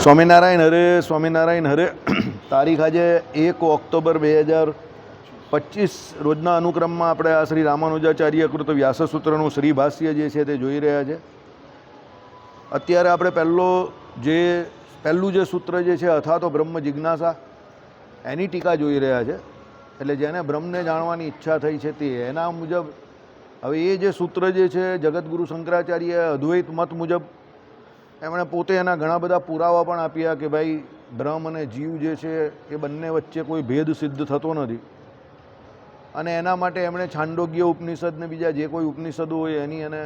સ્વામિનારાયણ હરે સ્વામિનારાયણ હરે. તારીખ આજે 1 ઓક્ટોબર 2025 રોજના અનુક્રમમાં આપણે આ શ્રી રામાનુજાચાર્ય કૃત વ્યાસસૂત્રનું શ્રી ભાષ્ય જે છે તે જોઈ રહ્યા છે. અત્યારે આપણે પહેલું જે સૂત્ર જે છે અથાતો બ્રહ્મ જિજ્ઞાસા એની ટીકા જોઈ રહ્યા છે. એટલે જેને બ્રહ્મને જાણવાની ઈચ્છા થઈ છે તે એના મુજબ હવે એ જે સૂત્ર જે છે જગતગુરુ શંકરાચાર્ય અદ્વૈત મત મુજબ એમણે પોતે એના ઘણા બધા પુરાવા પણ આપ્યા કે ભાઈ બ્રહ્મ અને જીવ જે છે એ બંને વચ્ચે કોઈ ભેદ સિદ્ધ થતો નથી. અને એના માટે એમણે છાંડોગ્ય ઉપનિષદ ને બીજા જે કોઈ ઉપનિષદો હોય એની અને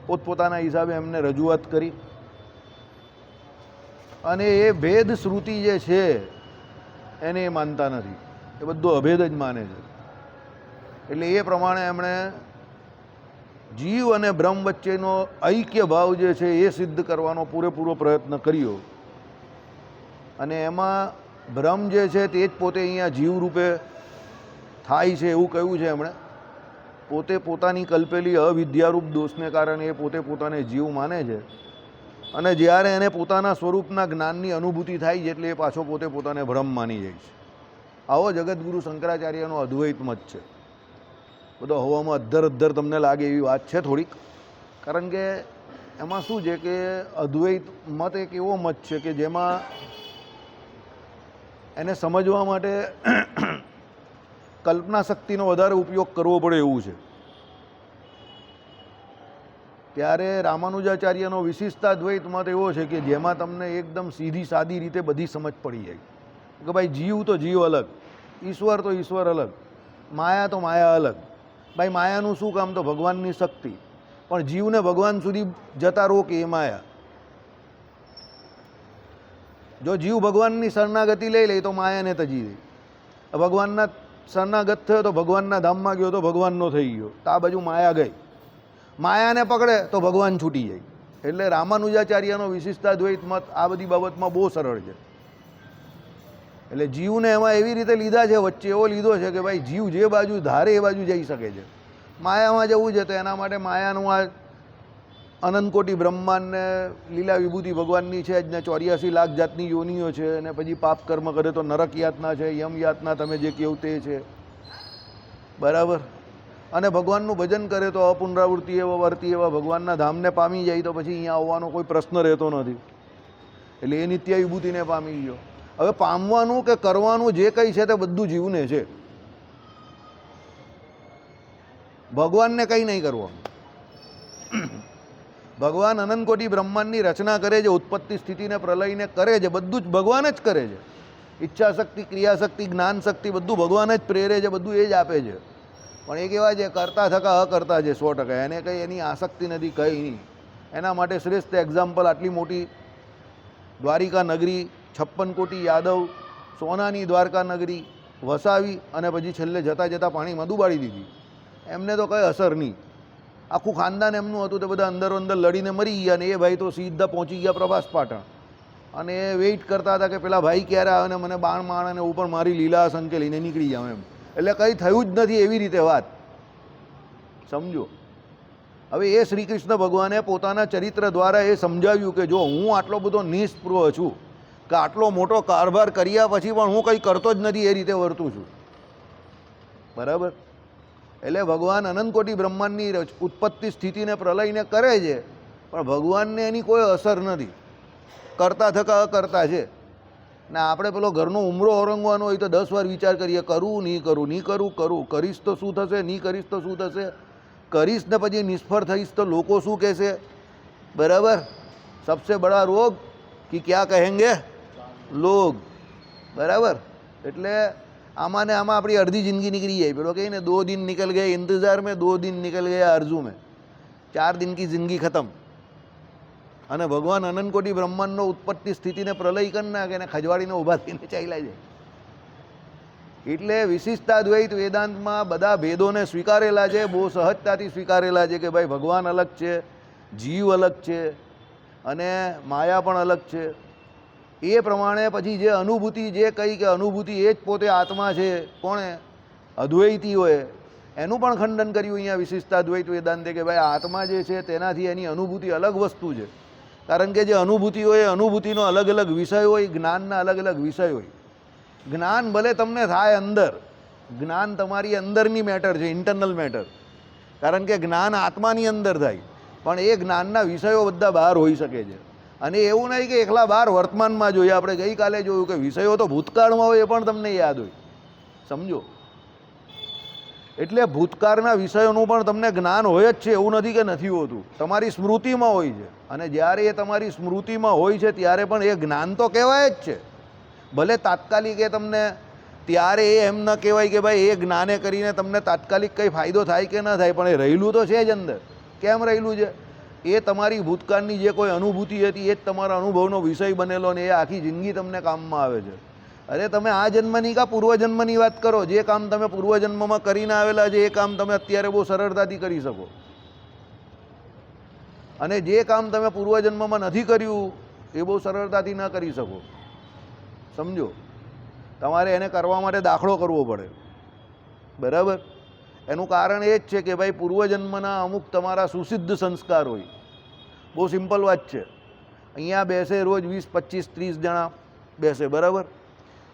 પોતપોતાના હિસાબે એમને રજૂઆત કરી. અને એ ભેદ શ્રુતિ જે છે એને એ માનતા નથી, એ બધું અભેદ જ માને છે. એટલે એ પ્રમાણે એમણે જીવ અને બ્રહ્મ વચ્ચેનો ઐક્ય ભાવ જે છે એ સિદ્ધ કરવાનો પૂરેપૂરો પ્રયત્ન કર્યો. અને એમાં બ્રહ્મ જે છે તે જ પોતે અહીંયા જીવ રૂપે થાય છે એવું કહ્યું છે એમણે. પોતે પોતાની કલ્પેલી અવિદ્યારૂપ દોષને કારણે એ પોતે પોતાને જીવ માને છે. અને જ્યારે એને પોતાના સ્વરૂપના જ્ઞાનની અનુભૂતિ થાય છે એટલે એ પાછો પોતે પોતાને બ્રહ્મ માની જાય છે. આવો જગતગુરુ શંકરાચાર્યનો અદ્વૈત મત છે. બધો હવામાં અધ્ધર તમને લાગે એવી વાત છે થોડીક. કારણ કે એમાં શું છે કે અદ્વૈત મત એક એવો મત છે કે જેમાં એને સમજવા માટે કલ્પના શક્તિનો વધારે ઉપયોગ કરવો પડે એવું છે. ત્યારે રામાનુજાચાર્યનો વિશિષ્ટાદ્વૈત મત એવો છે કે જેમાં તમને એકદમ સીધી સાદી રીતે બધી સમજ પડી જાય કે ભાઈ જીવ તો જીવ અલગ, ઈશ્વર તો ઈશ્વર અલગ, માયા તો માયા અલગ. ભાઈ માયાનું શું કામ? તો ભગવાનની શક્તિ. પણ જીવને ભગવાન સુધી જતા રોકે એ માયા. જો જીવ ભગવાનની શરણાગતિ લઈ લે તો માયાને તજી દે. ભગવાનના શરણાગત થયો તો ભગવાનના ધામમાં ગયો તો ભગવાનનો થઈ ગયો. તો આ બાજુ માયા ગઈ. માયાને પકડે તો ભગવાન છૂટી જાય. એટલે રામાનુજાચાર્યનો વિશિષ્ટાદ્વૈત મત આ બધી બાબતમાં બહુ સરળ છે. એટલે જીવને એમાં એવી રીતે લીધા છે, વચ્ચે એવો લીધો છે કે ભાઈ જીવ જે બાજુ ધારે એ બાજુ જઈ શકે છે. માયામાં જવું છે તો એના માટે માયાનું આ અનંતકોટી બ્રહ્માંડને લીલા વિભૂતિ ભગવાનની છે જ ને 84 લાખ જાતની યોનિઓ છે. અને પછી પાપ કર્મ કરે તો નરક યાતના છે, યમ યાતના તમે જે કહો તે છે, બરાબર. અને ભગવાનનું ભજન કરે તો અપુનરાવૃત્તિ એવા વર્તી એવા ભગવાનના ધામને પામી જાય તો પછી અહીંયા આવવાનો કોઈ પ્રશ્ન રહેતો નથી. એટલે એ નિત્ય વિભૂતિને પામી ગયો. હવે પામવાનું કે કરવાનું જે કંઈ છે તે બધું જીવને છે. ભગવાનને કંઈ નહીં કરવાનું. ભગવાન અનંતકોટી બ્રહ્માંડની રચના કરે છે, ઉત્પત્તિ સ્થિતિને પ્રલયને કરે છે, બધું જ ભગવાન જ કરે છે. ઈચ્છા શક્તિ, ક્રિયાશક્તિ, જ્ઞાન શક્તિ બધું ભગવાન જ પ્રેરે છે, બધું એ જ આપે છે. પણ એ કેવા છે કરતા થકા અકર્તા છે 100%. એને કંઈ એની આસક્તિ નથી, કંઈ નહીં. એના માટે શ્રેષ્ઠ એક્ઝામ્પલ આટલી મોટી દ્વારિકા નગરી 56 કોટી યાદવ સોનાની દ્વારકા નગરી વસાવી અને પછી છેલ્લે જતાં જતાં પાણીમાં ડૂબાડી દીધી. એમને તો કંઈ અસર નહીં. આખું ખાનદાન એમનું હતું તે બધા અંદરો અંદર લડીને મરી ગયા. અને એ ભાઈ તો સીધા પહોંચી ગયા પ્રભાસ પાટણ. અને એ વેઇટ કરતા હતા કે પેલા ભાઈ ક્યારે આવે ને મને બાણ માણ અને ઉપર મારી લીલા સંકે લઈને નીકળી જાવ એમ. એટલે કંઈ થયું જ નથી એવી રીતે વાત સમજો. હવે એ શ્રી કૃષ્ણ ભગવાને પોતાના ચરિત્ર દ્વારા એ સમજાવ્યું કે જો હું આટલો બધો નિષ્પૃહ છું કે આટલો મોટો કારભાર કર્યા પછી પણ હું કંઈ કરતો જ નથી એ રીતે વર્તું છું, બરાબર. એટલે ભગવાન અનંતકોટી બ્રહ્માંડની ઉત્પત્તિ સ્થિતિને પ્રલયને કરે છે, પણ ભગવાનને એની કોઈ અસર નથી. કરતા થકા અકર્તા છે. ને આપણે પેલો ઘરનો ઉમરો ઓરંગવાનો હોય તો 10 વાર વિચાર કરીએ, કરું નહીં કરું, નહીં કરું કરું, કરીશ તો શું થશે, નહીં કરીશ તો શું થશે, કરીશ ને પછી નિષ્ફળ થઈશ તો લોકો શું કહેશે, બરાબર. સબસે બડા રોગ કે ક્યાં કહેંગે લોગ, બરાબર. એટલે આમાં ને આમાં આપણી અડધી જિંદગી નીકળી જાય. પેલો કહે ને 2 दिन निकल गए इंतज़ार में, 2 दिन निकल गया आरजू में, 4 दिन की જિંદગી ખતમ. અને ભગવાન અનંતકોટી બ્રહ્માંડનો ઉત્પત્તિ સ્થિતિને પ્રલય કરી નાખે અને ખજવાડીને ઊભા થઈને ચાલ્યા જાય. એટલે વિશિષ્ટાદ્વૈત વેદાંતમાં બધા ભેદોને સ્વીકારેલા છે, બહુ સહજતાથી સ્વીકારેલા છે કે ભાઈ ભગવાન અલગ છે, જીવ અલગ છે અને માયા પણ અલગ છે. એ પ્રમાણે પછી જે અનુભૂતિ જે કહી કે અનુભૂતિ એ જ પોતે આત્મા છે, કોણે? અદ્વૈતીઓએ એનું પણ ખંડન કર્યું અહીંયા વિશિષ્ટાદ્વૈત વેદાંતે કે ભાઈ આત્મા જે છે તેનાથી એની અનુભૂતિ અલગ વસ્તુ છે. કારણ કે જે અનુભૂતિ હોય એ અનુભૂતિનો અલગ અલગ વિષય હોય, જ્ઞાનના અલગ અલગ વિષય હોય. જ્ઞાન ભલે તમને થાય અંદર, જ્ઞાન તમારી અંદરની મેટર છે, ઇન્ટરનલ મેટર, કારણ કે જ્ઞાન આત્માની અંદર થાય, પણ એ જ્ઞાનના વિષયો બધા બહાર હોઈ શકે છે. અને એવું નહીં કે એકલા બહાર વર્તમાનમાં જોઈએ. આપણે ગઈકાલે જોયું કે વિષયો તો ભૂતકાળમાં હોય એ પણ તમને યાદ હોય. સમજો, એટલે ભૂતકાળના વિષયોનું પણ તમને જ્ઞાન હોય જ છે, એવું નથી કે નથી હોતું. તમારી સ્મૃતિમાં હોય છે, અને જ્યારે એ તમારી સ્મૃતિમાં હોય છે ત્યારે પણ એ જ્ઞાન તો કહેવાય જ છે. ભલે તાત્કાલિક એ તમને ત્યારે એ એમ ન કહેવાય કે ભાઈ એ જ્ઞાને કરીને તમને તાત્કાલિક કંઈ ફાયદો થાય કે ન થાય, પણ એ રહેલું તો છે જ અંદર. કેમ રહેલું છે? એ તમારી ભૂતકાળની જે કોઈ અનુભૂતિ હતી એ જ તમારા અનુભવનો વિષય બનેલો, ને એ આખી જિંદગી તમને કામમાં આવે છે. અરે તમે આ જન્મની કા પૂર્વજન્મની વાત કરો, જે કામ તમે પૂર્વજન્મમાં કરીને આવેલા છે એ કામ તમે અત્યારે બહુ સરળતાથી કરી શકો, અને જે કામ તમે પૂર્વજન્મમાં નથી કર્યું એ બહુ સરળતાથી ન કરી શકો. સમજો, તમારે એને કરવા માટે દાખલો કરવો પડે. બરાબર? એનું કારણ એ જ છે કે ભાઈ પૂર્વજન્મના અમુક તમારા સુસિદ્ધ સંસ્કાર હોય. બહુ સિમ્પલ વાત છે. અહીંયા બેસે રોજ 20, 25, 30 જણા બેસે, બરાબર?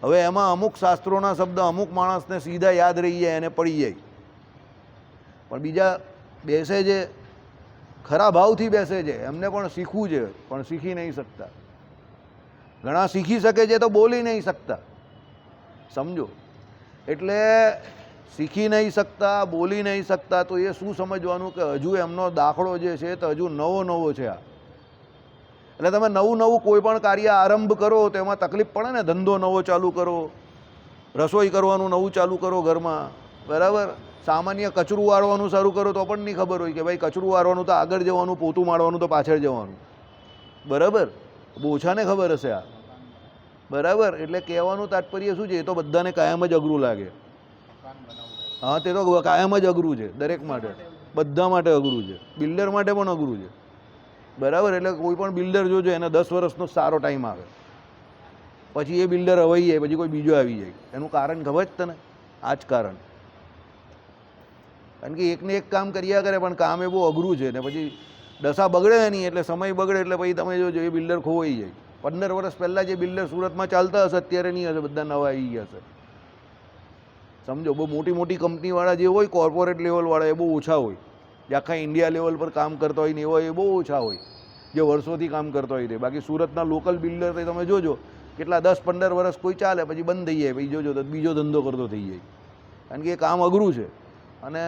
હવે એમાં અમુક શાસ્ત્રોના શબ્દ અમુક માણસને સીધા યાદ રહી જાય, એને પડી જાય, પણ બીજા બેસે છે ખરા ભાવથી બેસે છે, એમને પણ શીખવું છે, પણ શીખી નહીં શકતા. ઘણા શીખી શકે છે તો બોલી નહીં શકતા. સમજો, એટલે શીખી નહીં શકતા, બોલી નહીં શકતા, તો એ શું સમજવાનું કે હજુ એમનો દાખલો જે છે તો હજુ નવો નવો છે આ. એટલે તમે નવું નવું કોઈ પણ કાર્ય આરંભ કરો તો એમાં તકલીફ પડે ને. ધંધો નવો ચાલુ કરો, રસોઈ કરવાનું નવું ચાલુ કરો ઘરમાં, બરાબર? સામાન્ય કચરું વાળવાનું શરૂ કરો તો પણ નહીં ખબર હોય કે ભાઈ કચરું વાળવાનું તો આગળ જવાનું, પોતું મારવાનું તો પાછળ જવાનું, બરાબર? બહુ ઓછાને ખબર હશે આ, બરાબર? એટલે કહેવાનું તાત્પર્ય શું છે, એ તો બધાને કાયમ જ અઘરું લાગે. હા, તે તો કાયમ જ અઘરું છે, દરેક માટે, બધા માટે અઘરું છે, બિલ્ડર માટે પણ અઘરું છે, બરાબર? એટલે કોઈ પણ બિલ્ડર જોજો એને 10 વર્ષનો સારો ટાઈમ આવે, પછી એ બિલ્ડર હવાઈ જાય, પછી કોઈ બીજો આવી જાય. એનું કારણ ખબર જ તને? આ જ કારણ. કારણ કે એકને એક કામ કર્યા કરે, પણ કામ એ બહુ અઘરું છે, ને પછી દશા બગડે નહીં, એટલે સમય બગડે, એટલે પછી તમે જોજો એ બિલ્ડર ખોવાઈ જાય. 15 વર્ષ પહેલાં જે બિલ્ડર સુરતમાં ચાલતા હશે અત્યારે નહીં હશે, બધા નવા આવી ગયા હશે. સમજો, બહુ મોટી મોટી કંપનીવાળા જે હોય, કોર્પોરેટ લેવલવાળા, એ બહુ ઓછા હોય. જે આખા ઇન્ડિયા લેવલ પર કામ કરતા હોય ને એવા એ બહુ ઓછા હોય, જે વર્ષોથી કામ કરતા હોય. બાકી સુરતના લોકલ બિલ્ડર તમે જોજો કેટલા 10-15 વર્ષ કોઈ ચાલે, પછી બંધ થઈ જાય, પછી જોજો તો બીજો ધંધો કરતો થઈ જાય. કારણ કે એ કામ અઘરું છે, અને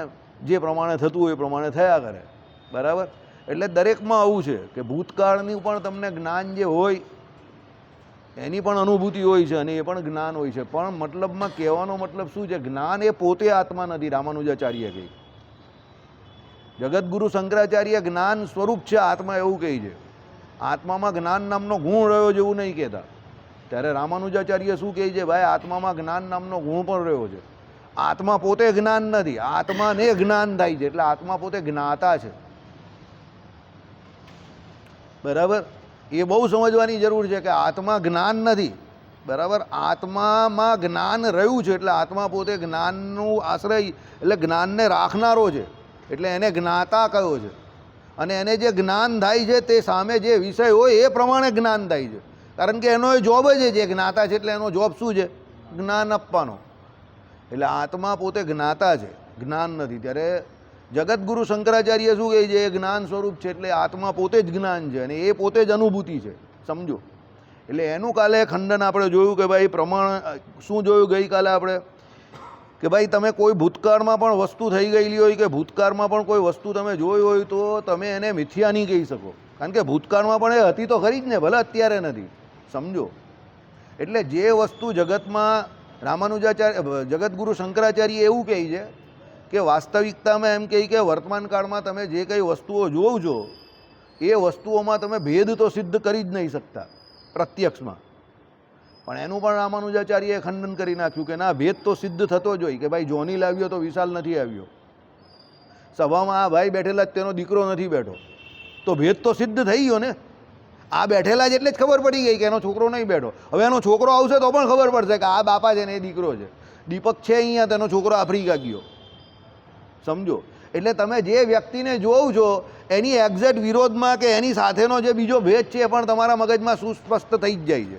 જે પ્રમાણે થતું હોય એ પ્રમાણે થયા કરે, બરાબર? એટલે દરેકમાં આવું છે કે ભૂતકાળનું પણ તમને જ્ઞાન જે હોય એની પણ અનુભૂતિ હોય છે, અને એ પણ જ્ઞાન હોય છે. પણ મતલબમાં કહેવાનો મતલબ શું છે? જ્ઞાન એ પોતે આત્મા નથી. રામાનુજાચાર્ય કહે, જગતગુરુ શંકરાચાર્ય જ્ઞાન સ્વરૂપ છે આત્મા, એવું કહે છે. આત્મામાં જ્ઞાન નામનો ગુણ રહ્યો છે એવું નહીં કહેતા. ત્યારે રામાનુજાચાર્ય શું કહે છે? ભાઈ આત્મામાં જ્ઞાન નામનો ગુણ પણ રહ્યો છે. આત્મા પોતે જ્ઞાન નથી, આત્માને જ્ઞાન થાય છે, એટલે આત્મા પોતે જ્ઞાતા છે, બરાબર? એ બહુ સમજવાની જરૂર છે કે આત્મા જ્ઞાન નથી, બરાબર? આત્મામાં જ્ઞાન રહ્યું છે, એટલે આત્મા પોતે જ્ઞાનનું આશ્રય, એટલે જ્ઞાનને રાખનારો છે, એટલે એને જ્ઞાતા કયો છે. અને એને જે જ્ઞાન થાય છે તે સામે જે વિષય હોય એ પ્રમાણે જ્ઞાન થાય છે, કારણ કે એનો એ જોબ જ છે, જ્ઞાતા છે, એટલે એનો જોબ શું છે? જ્ઞાન આપવાનો. એટલે આત્મા પોતે જ્ઞાતા છે, જ્ઞાન નથી. ત્યારે જગતગુરુ શંકરાચાર્ય શું કહે છે? એ જ્ઞાન સ્વરૂપ છે, એટલે આત્મા પોતે જ જ્ઞાન છે, અને એ પોતે જ અનુભૂતિ છે. સમજો, એટલે એનું કાલે ખંડન આપણે જોયું કે ભાઈ પ્રમાણ શું જોયું ગઈકાલે આપણે, કે ભાઈ તમે કોઈ ભૂતકાળમાં પણ વસ્તુ થઈ ગયેલી હોય, કે ભૂતકાળમાં પણ કોઈ વસ્તુ તમે જોઈ હોય, તો તમે એને મિથ્યા નહીં કહી શકો, કારણ કે ભૂતકાળમાં પણ એ હતી તો ખરી જ ને, ભલે અત્યારે નથી. સમજો, એટલે જે વસ્તુ જગતમાં રામાનુજાચાર્ય જગતગુરુ શંકરાચાર્ય એવું કહે છે કે વાસ્તવિકતામાં એમ કહે કે વર્તમાન કાળમાં તમે જે કંઈ વસ્તુઓ જોવો છો એ વસ્તુઓમાં તમે ભેદ તો સિદ્ધ કરી જ નહીં શકતા પ્રત્યક્ષમાં. પણ એનું પણ રામાનુજાચાર્યએ ખંડન કરી નાખ્યું કે ના, ભેદ તો સિદ્ધ થતો જ હોય, કે ભાઈ જોની લાવ્યો તો વિશાલ નથી આવ્યો, સભામાં આ ભાઈ બેઠેલા જ તેનો દીકરો નથી બેઠો, તો ભેદ તો સિદ્ધ થઈ ગયો ને. આ બેઠેલા જ એટલે જ ખબર પડી ગઈ કે એનો છોકરો નહીં બેઠો. હવે એનો છોકરો આવશે તો પણ ખબર પડશે કે આ બાપા છે ને એ દીકરો છે. દીપક છે અહીંયા, તેનો છોકરો આફ્રિકા ગયો. સમજો, એટલે તમે જે વ્યક્તિને જોવ છો એની એક્ઝેક્ટ વિરોધમાં કે એની સાથેનો જે બીજો ભેદ છે એ પણ તમારા મગજમાં સુસ્પષ્ટ થઈ જ જાય છે.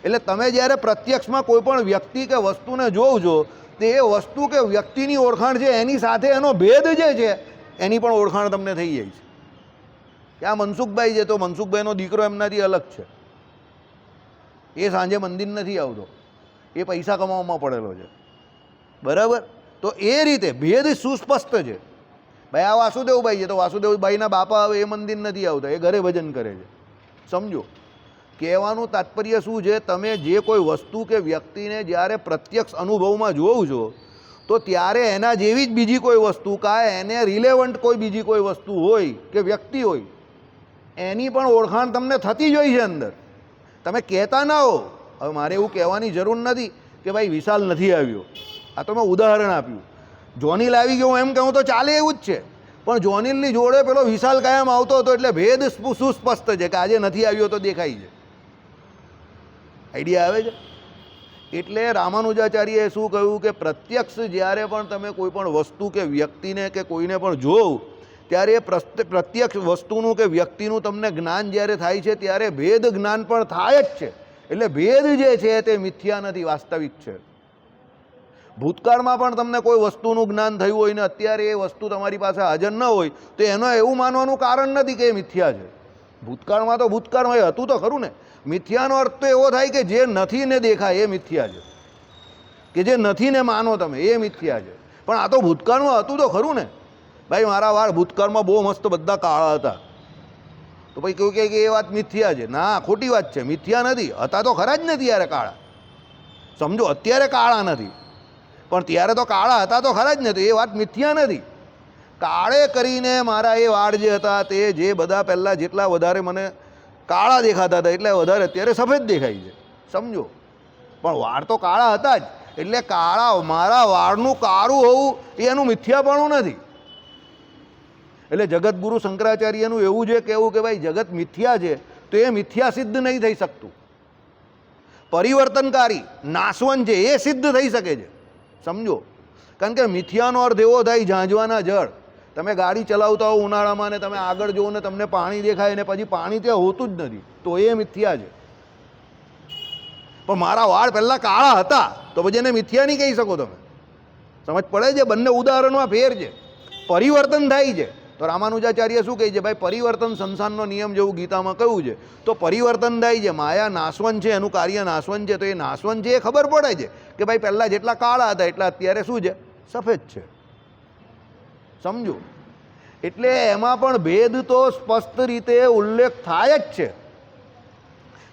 એટલે તમે જ્યારે પ્રત્યક્ષમાં કોઈ પણ વ્યક્તિ કે વસ્તુને જોવ છો તે એ વસ્તુ કે વ્યક્તિની ઓળખાણ છે એની સાથે એનો ભેદ જે છે એની પણ ઓળખાણ તમને થઈ જાય છે કે આ મનસુખભાઈ છે તો મનસુખભાઈનો દીકરો એમનાથી અલગ છે, એ સાંજે મંદિર નથી આવતો, એ પૈસા કમાવામાં પડેલો છે, બરાબર. તો એ રીતે ભેદ સુસ્પષ્ટ છે. ભાઈ આ વાસુદેવભાઈ છે તો વાસુદેવભાઈના બાપા હવે એ મંદિર નથી આવતા, એ ઘરે ભજન કરે છે. સમજો કહેવાનું તાત્પર્ય શું છે, તમે જે કોઈ વસ્તુ કે વ્યક્તિને જ્યારે પ્રત્યક્ષ અનુભવમાં જોવો છો તો ત્યારે એના જેવી જ બીજી કોઈ વસ્તુ કાં એને રિલેવન્ટ કોઈ બીજી કોઈ વસ્તુ હોય કે વ્યક્તિ હોય એની પણ ઓળખાણ તમને થતી જ હોય છે અંદર. તમે કહેતા ના હો. હવે મારે એવું કહેવાની જરૂર નથી કે ભાઈ વિશાલ નથી આવ્યો, આ તો મેં ઉદાહરણ આપ્યું. જોનીલ આવી ગયો એમ કહું તો ચાલે એવું જ છે, પણ જોનીલની જોડે પેલો વિશાલ કાયમ આવતો હતો એટલે ભેદ સુસ્પષ્ટ છે કે આજે નથી આવ્યો તો દેખાય છે. આઈડિયા આવે છે? એટલે રામાનુજાચાર્યએ શું કહ્યું કે પ્રત્યક્ષ જ્યારે પણ તમે કોઈ પણ વસ્તુ કે વ્યક્તિને કે કોઈને પણ જોવ ત્યારે એ પ્રત્યક્ષ વસ્તુનું કે વ્યક્તિનું તમને જ્ઞાન જ્યારે થાય છે ત્યારે ભેદ જ્ઞાન પણ થાય જ છે. એટલે ભેદ જે છે તે મિથ્યા નથી, વાસ્તવિક છે. ભૂતકાળમાં પણ તમને કોઈ વસ્તુનું જ્ઞાન થયું હોય ને અત્યારે એ વસ્તુ તમારી પાસે હાજર ન હોય તો એનો એવું માનવાનું કારણ નથી કે એ મિથ્યા છે. ભૂતકાળમાં તો ભૂતકાળમાં એ હતું તો ખરું ને. મિથ્યાનો અર્થ તો એવો થાય કે જે નથી ને દેખાય એ મિથ્યા છે, કે જે નથી ને માનો તમે એ મિથ્યા છે. પણ આ તો ભૂતકાળમાં હતું તો ખરું ને. ભાઈ મારા વાળ ભૂતકાળમાં બહુ મસ્ત બધા કાળા હતા, તો ભાઈ કેવું કે એ વાત મિથ્યા છે? ના, ખોટી વાત છે, મિથ્યા નથી. હતા તો ખરા જ ને ત્યારે કાળા. સમજો અત્યારે કાળા નથી પણ ત્યારે તો કાળા હતા તો ખરા જ ને, તો એ વાત મિથ્યા નથી. કાળે કરીને મારા એ વાળ જે હતા તે જે બધા પહેલાં જેટલા વધારે મને કાળા દેખાતા હતા એટલે વધારે અત્યારે સફેદ દેખાય છે. સમજો, પણ વાળ તો કાળા હતા જ. એટલે કાળા મારા વાળનું કાળું હોવું એ એનું મિથ્યાપણું નથી. એટલે જગતગુરુ શંકરાચાર્યનું એવું છે કહેવું કે ભાઈ જગત મિથ્યા છે તો એ મિથ્યા સિદ્ધ નહીં થઈ શકતું. પરિવર્તનકારી નાશવંત છે એ સિદ્ધ થઈ શકે છે. સમજો, કારણ કે મિથ્યાનો અર્થ એવો થાય ઝાંઝવાના જળ. તમે ગાડી ચલાવતા હો ઉનાળામાં ને તમે આગળ જુઓ ને તમને પાણી દેખાય ને પછી પાણી ત્યાં હોતું જ નથી તો એ મિથ્યા છે. પણ મારા વાળ પહેલાં કાળા હતા તો પછી એને મિથ્યા નહીં કહી શકો તમે. સમજ પડે છે? બંને ઉદાહરણમાં ફેર છે. પરિવર્તન થાય છે તો રામાનુજાચાર્ય શું કહે છે? ભાઈ પરિવર્તન સંસારનો નિયમ જેવું ગીતામાં કહ્યું છે. તો પરિવર્તન થાય છે, માયા નાશવંત છે, એનું કાર્ય નાશવંત છે. તો એ નાશવંત છે એ ખબર પડે છે કે ભાઈ પહેલાં જેટલા કાળા હતા એટલા અત્યારે શું છે? સફેદ છે. સમજો, એટલે એમાં પણ ભેદ તો સ્પષ્ટ રીતે ઉલ્લેખ થાય જ છે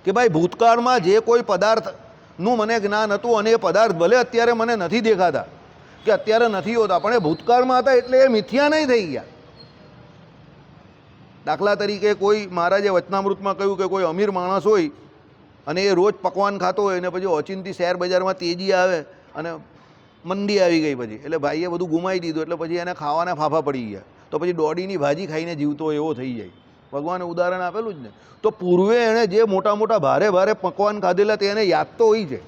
કે ભાઈ ભૂતકાળમાં જે કોઈ પદાર્થનું મને જ્ઞાન હતું અને એ પદાર્થ ભલે અત્યારે મને નથી દેખાતા કે અત્યારે નથી હોતા પણ એ ભૂતકાળમાં હતા એટલે એ મિથ્યા નહીં થઈ ગયા. દાખલા તરીકે કોઈ મહારાજે વચનામૃતમાં કહ્યું કે કોઈ અમીર માણસ હોય અને એ રોજ પકવાન ખાતો હોય ને પછી ઓચિંતી શેર બજારમાં તેજી આવે અને મંદી આવી ગઈ પછી એટલે ભાઈએ બધું ગુમાવી દીધું એટલે પછી એને ખાવાના ફાફા પડી ગયા તો પછી દોડીની ભાજી ખાઈને જીવતો એવો થઈ જાય. ભગવાને ઉદાહરણ આપેલું જ ને. તો પૂર્વે એણે જે મોટા મોટા ભારે ભારે પકવાન ખાધેલા તેને યાદ તો હોય છે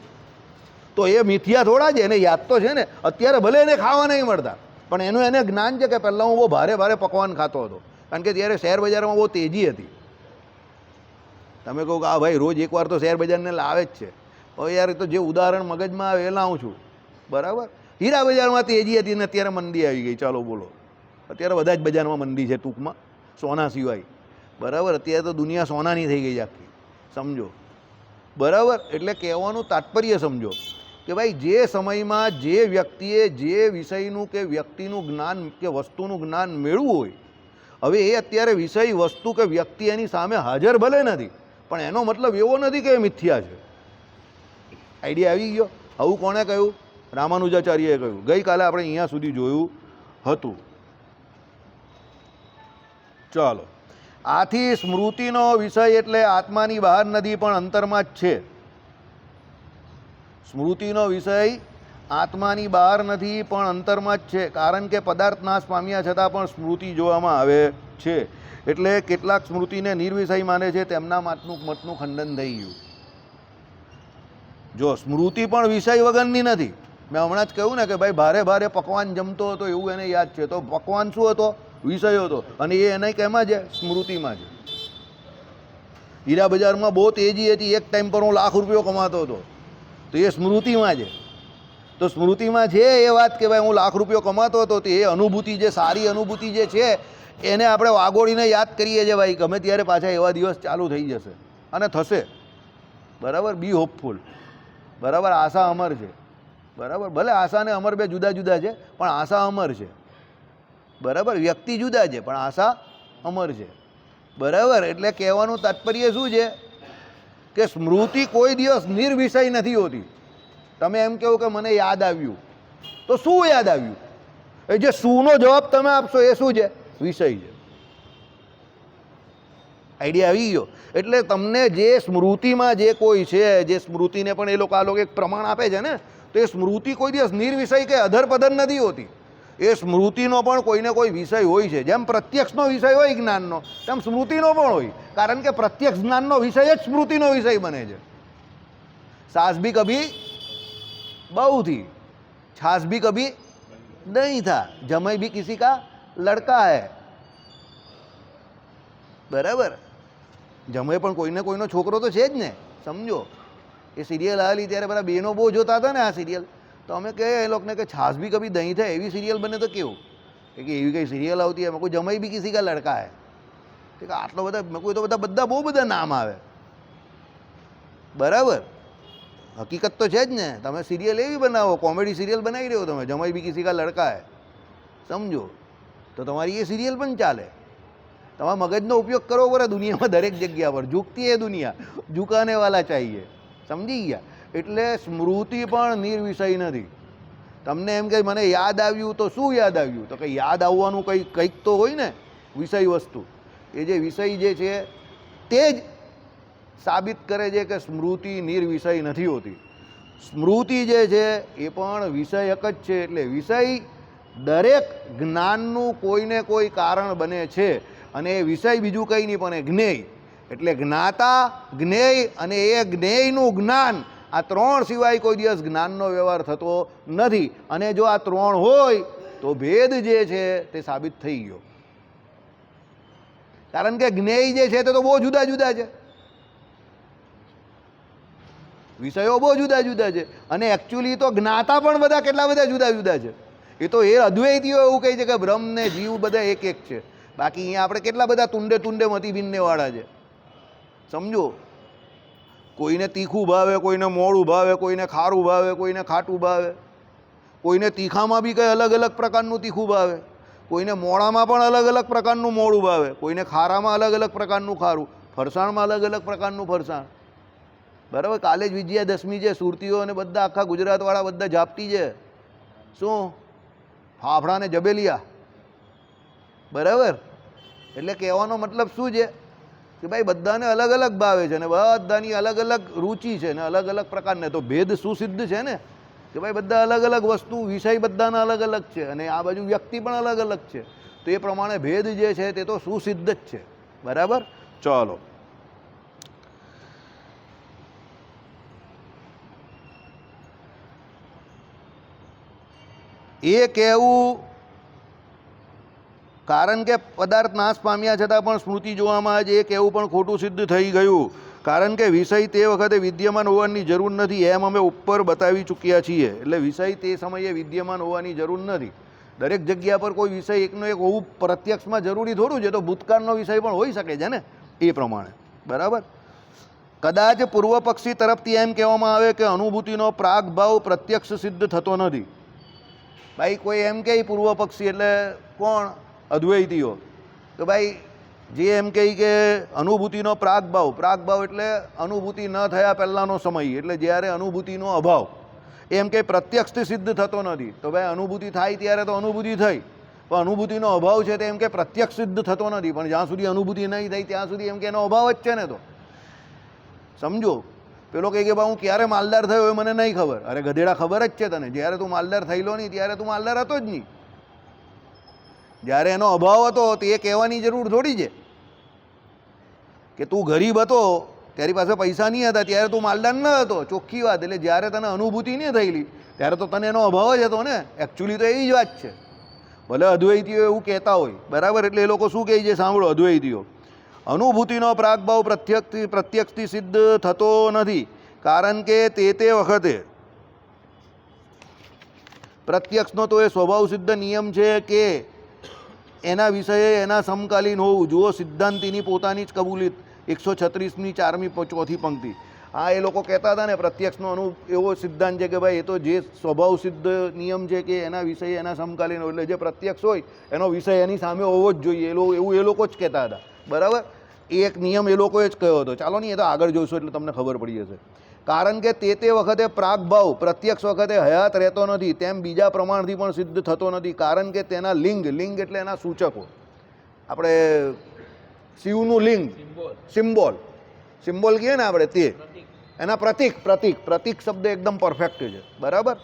તો એ મિથ્યા થોડા છે, એને યાદ તો છે ને. અત્યારે ભલે એને ખાવા નહીં મળતા પણ એનું એને જ્ઞાન છે કે પહેલાં હું બહુ ભારે ભારે પકવાન ખાતો હતો કારણ કે ત્યારે શેર બજારમાં બહુ તેજી હતી. તમે કહો કે આ ભાઈ રોજ એકવાર તો શેર બજારને લાવે જ છે. હવે યાર તો જે ઉદાહરણ મગજમાં આવે એ લાવું છું, બરાબર. હીરા બજારમાં તેજી હતી ને અત્યારે મંદી આવી ગઈ. ચાલો બોલો, અત્યારે બધા જ બજારમાં મંદી છે ટૂંકમાં, સોના સિવાય, બરાબર. અત્યારે તો દુનિયા સોનાની થઈ ગઈ આખી. સમજો, બરાબર. એટલે કહેવાનું તાત્પર્ય સમજો કે ભાઈ જે સમયમાં જે વ્યક્તિએ જે વિષયનું કે વ્યક્તિનું જ્ઞાન કે વસ્તુનું જ્ઞાન મેળવવું હોય, હવે એ અત્યારે વિષય વસ્તુ કે વ્યક્તિ એની સામે હાજર ભલે નથી પણ એનો મતલબ એવો નથી કે એ મિથ્યા છે. આઈડિયા આવી ગયો? આવું કોણે કહ્યું? રામાનુજાચાર્યએ કહ્યું. ગઈકાલે આપણે અહીંયા સુધી જોયું હતું. ચાલો, આથી સ્મૃતિનો વિષય એટલે આત્માની બહાર નથી પણ અંતરમાં જ છે. સ્મૃતિનો વિષય આત્માની બહાર નથી પણ અંતરમાં જ છે કારણ કે પદાર્થ નાશ પામ્યા છતાં પણ સ્મૃતિ જોવામાં આવે છે. એટલે કેટલાક સ્મૃતિને નિર્વિષય માને છે તેમના મતનું ખંડન થઈ ગયું. જો સ્મૃતિ પણ વિષય વગરની નથી, મેં હમણાં જ કહ્યું ને કે ભાઈ ભારે ભારે પકવાન જમતો હતો એવું એને યાદ છે. તો પકવાન શું હતો? વિષય હતો. અને એ એના કેમાં છે? સ્મૃતિમાં છે. હીરા બજારમાં બહુ તેજી હતી, એક ટાઈમ પર હું લાખ રૂપિયો કમાતો હતો, તો એ સ્મૃતિમાં છે. તો સ્મૃતિમાં છે એ વાત કે ભાઈ હું લાખ રૂપિયો કમાતો હતો, તો એ અનુભૂતિ જે સારી અનુભૂતિ જે છે એને આપણે વાગોળીને યાદ કરીએ છીએ. ભાઈ ગમે ત્યારે પાછા એવા દિવસ ચાલુ થઈ જશે અને થશે. બરાબર? બી હોપફુલ. બરાબર? આશા અમર છે. બરાબર? ભલે આશા ને અમર બે જુદા જુદા છે, પણ આશા અમર છે. બરાબર? વ્યક્તિ જુદા છે પણ આશા અમર છે. બરાબર? એટલે કહેવાનું તાત્પર્ય શું છે કે સ્મૃતિ કોઈ દિવસ નિર્વિષય નથી હોતી. તમે એમ કહો કે મને યાદ આવ્યું, તો શું યાદ આવ્યું? એ જે શુંનો જવાબ તમે આપશો એ શું છે? વિષય છે. આઈડિયા આવી ગયો? એટલે તમને જે સ્મૃતિમાં જે કોઈ છે, જે સ્મૃતિને પણ આ લોકો એક પ્રમાણ આપે છે ને, તો એ સ્મૃતિ કોઈ દિવસ નિર્વિષય કે અધરપધર નથી હોતી. એ સ્મૃતિનો પણ કોઈને કોઈ વિષય હોય છે. જેમ પ્રત્યક્ષનો વિષય હોય જ્ઞાનનો, તેમ સ્મૃતિનો પણ હોય. કારણ કે પ્રત્યક્ષ જ્ઞાનનો વિષય જ સ્મૃતિનો વિષય બને છે. સાસ ભી કભી બહુ થી, છાસ ભી કભી નહીં થા, જમાઈ ભી કિસી કા લડકા હૈ. બરાબર? જમાઈ પણ કોઈને કોઈનો છોકરો તો છે જ ને. સમજો, એ સિરિયલ આવેલી ત્યારે પેલા બેનો બહુ જોતા હતા ને આ સિરિયલ, તો અમે કહે એ લોકોને કે છાસ ભી કભી દહીં થાય એવી સિરિયલ બને તો કેવું? કે એવી કઈ સિરિયલ આવતી એમાં કોઈ જમાઈ બી કિસી કા લડકા હે. કે આટલો બધા મેં કોઈ તો બધા બહુ બધા નામ આવે. બરાબર? હકીકત તો છે જ ને. તમે સિરિયલ એવી બનાવો, કોમેડી સિરિયલ બનાવી રહ્યો તમે, જમાઈ બી કિસી કા લડકા હે, સમજો, તો તમારી એ સિરિયલ પણ ચાલે. તમારા મગજનો ઉપયોગ કરવો પડે દુનિયામાં દરેક જગ્યા પર. ઝૂકતી એ દુનિયા, ઝુકાને વાલા ચાહીએ. સમજી ગયા? એટલે સ્મૃતિ પણ નિર્વિષય નથી. તમને એમ કે મને યાદ આવ્યું, તો શું યાદ આવ્યું? તો કંઈ યાદ આવવાનું કંઈક તો હોય ને, વિષય વસ્તુ. એ જે વિષય જે છે તે જ સાબિત કરે છે કે સ્મૃતિ નિર્વિષય નથી હોતી. સ્મૃતિ જે છે એ પણ વિષયક જ છે. એટલે વિષય દરેક જ્ઞાનનું કોઈને કોઈ કારણ બને છે. અને એ વિષય બીજું કંઈ નહીં પણ એ જ્ઞેય. એટલે જ્ઞાતા, જ્ઞેય અને એ જ્ઞેયનું જ્ઞાન, આ ત્રણ સિવાય કોઈ દિવસ જ્ઞાનનો વ્યવહાર થતો નથી. અને જો આ ત્રણ હોય તો ભેદ જે છે તે સાબિત થઈ ગયો. કારણ કે જ્ઞેય જે છે તે તો બહુ જુદા જુદા છે, વિષયો બહુ જુદા જુદા છે. અને એકચ્યુઅલી તો જ્ઞાતા પણ બધા કેટલા બધા જુદા જુદા છે. એ તો એ અદ્વૈતીઓ એવું કહે છે કે બ્રહ્મ ને જીવ બધા એક એક છે. બાકી અહીંયા આપણે કેટલા બધા તુંડે મતી ભિન્ને વાળા છે. સમજો, કોઈને તીખું ભાવે, કોઈને મોડું ભાવે, કોઈને ખારું ભાવે, કોઈને ખાટું ભાવે, કોઈને તીખામાં બી કંઈ અલગ અલગ પ્રકારનું તીખું ભાવે, કોઈને મોડામાં પણ અલગ અલગ પ્રકારનું મોડું ભાવે, કોઈને ખારામાં અલગ અલગ પ્રકારનું ખારું, ફરસાણમાં અલગ અલગ પ્રકારનું ફરસાણ. બરાબર? કાલે જ વિજયાદશમી છે, સુરતીઓ અને બધા આખા ગુજરાતવાળા બધા ઝાપટી છે. શું? ફાફડા ને જબેલિયા. બરાબર? એટલે કહેવાનો મતલબ શું છે કે ભાઈ બધાને અલગ અલગ ભાવે છે, અને બધાની અલગ અલગ રુચિ છે ને અલગ અલગ પ્રકારને. તો ભેદ સુસિદ્ધ છે ને કે ભાઈ બધા અલગ અલગ વસ્તુ, વિષય બધાના અલગ અલગ છે, અને આ બાજુ વ્યક્તિ પણ અલગ અલગ છે. તો એ પ્રમાણે ભેદ જે છે તે તો સુસિદ્ધ જ છે. બરાબર? ચાલો, એ કહેવું, કારણ કે પદાર્થ નાશ પામ્યા છતાં પણ સ્મૃતિ જોવામાં આવે છે, એ કહેવું પણ ખોટું સિદ્ધ થઈ ગયું. કારણ કે વિષય તે વખતે વિદ્યમાન હોવાની જરૂર નથી, એમ અમે ઉપર બતાવી ચૂક્યા છીએ. એટલે વિષય તે સમયે વિદ્યમાન હોવાની જરૂર નથી. દરેક જગ્યા પર કોઈ વિષય એકનો એક હોવું પ્રત્યક્ષમાં જરૂરી થોડું છે. તો ભૂતકાળનો વિષય પણ હોઈ શકે છે ને એ પ્રમાણે. બરાબર? કદાચ પૂર્વ પક્ષી તરફથી એમ કહેવામાં આવે કે અનુભૂતિનો પ્રાગભાવ પ્રત્યક્ષ સિદ્ધ થતો નથી. ભાઈ કોઈ એમ કહે પૂર્વ પક્ષી એટલે કોણ? અદ્વૈતીઓ. તો ભાઈ જે એમ કહે કે અનુભૂતિનો પ્રાગભાવ એટલે અનુભૂતિ ન થયા પહેલાંનો સમય, એટલે જ્યારે અનુભૂતિનો અભાવ. એમ કે પ્રત્યક્ષથી સિદ્ધ થતો નથી. તો ભાઈ અનુભૂતિ થાય ત્યારે તો અનુભૂતિ થઈ, પણ અનુભૂતિનો અભાવ છે તે એમ કે પ્રત્યક્ષ સિદ્ધ થતો નથી. પણ જ્યાં સુધી અનુભૂતિ નહીં થઈ ત્યાં સુધી એમ કે એનો અભાવ જ છે ને. તો સમજો, પેલો કહે કે ભાઈ હું ક્યારે માલદાર થયો એ મને નહીં ખબર. અરે ગધેડા, ખબર જ છે તને. જ્યારે તું માલદાર થયેલો નહીં ત્યારે તું માલદાર હતો જ નહીં. જ્યારે એનો અભાવ હતો તો એ કહેવાની જરૂર થોડી છે કે તું ગરીબ હતો, તારી પાસે પૈસા નહીં હતા ત્યારે તું માલદાર ન હતો. ચોખ્ખી વાત. એટલે જ્યારે તને અનુભૂતિ નહીં થયેલી ત્યારે તો તને એનો અભાવ જ હતો ને. એકચ્યુઅલી તો એવી જ વાત છે. ભલે અદ્વૈતીઓ એવું કહેતા હોય, બરાબર, એટલે એ લોકો શું કહે છે સાંભળો, અદ્વૈતીઓ, અનુભૂતિનો પ્રાગભાવ પ્રત્યક્ષથી સિદ્ધ થતો નથી, કારણ કે તે વખતે પ્રત્યક્ષનો તો એ સ્વભાવ સિદ્ધ નિયમ છે કે એના વિષયે એના સમકાલીન હોવું. જુઓ સિદ્ધાંતિની પોતાની જ કબૂલિત 136ની 4મી 4થી પંક્તિ. આ એ લોકો કહેતા હતા ને પ્રત્યક્ષનો એવો સિદ્ધાંત છે કે ભાઈ એ તો જે સ્વભાવ સિદ્ધ નિયમ છે કે એના વિષય એના સમકાલીન હોય, એટલે જે પ્રત્યક્ષ હોય એનો વિષય એની સામે હોવો જ જોઈએ, એવું એ લોકો જ કહેતા હતા, બરાબર. એ એક નિયમ એ લોકોએ જ કહ્યો હતો. ચાલો નહીં, એ તો આગળ જોઈશું એટલે તમને ખબર પડી જશે. કારણ કે તે વખતે પ્રાગભાવ પ્રત્યક્ષ વખતે હયાત રહેતો નથી, તેમ બીજા પ્રમાણથી પણ સિદ્ધ થતો નથી, કારણ કે તેના લિંગ એટલે એના સૂચકો. આપણે શિવનું લિંગ, સિમ્બોલ કહીએ ને આપણે, તે એના પ્રતીક શબ્દ એકદમ પરફેક્ટ છે, બરાબર.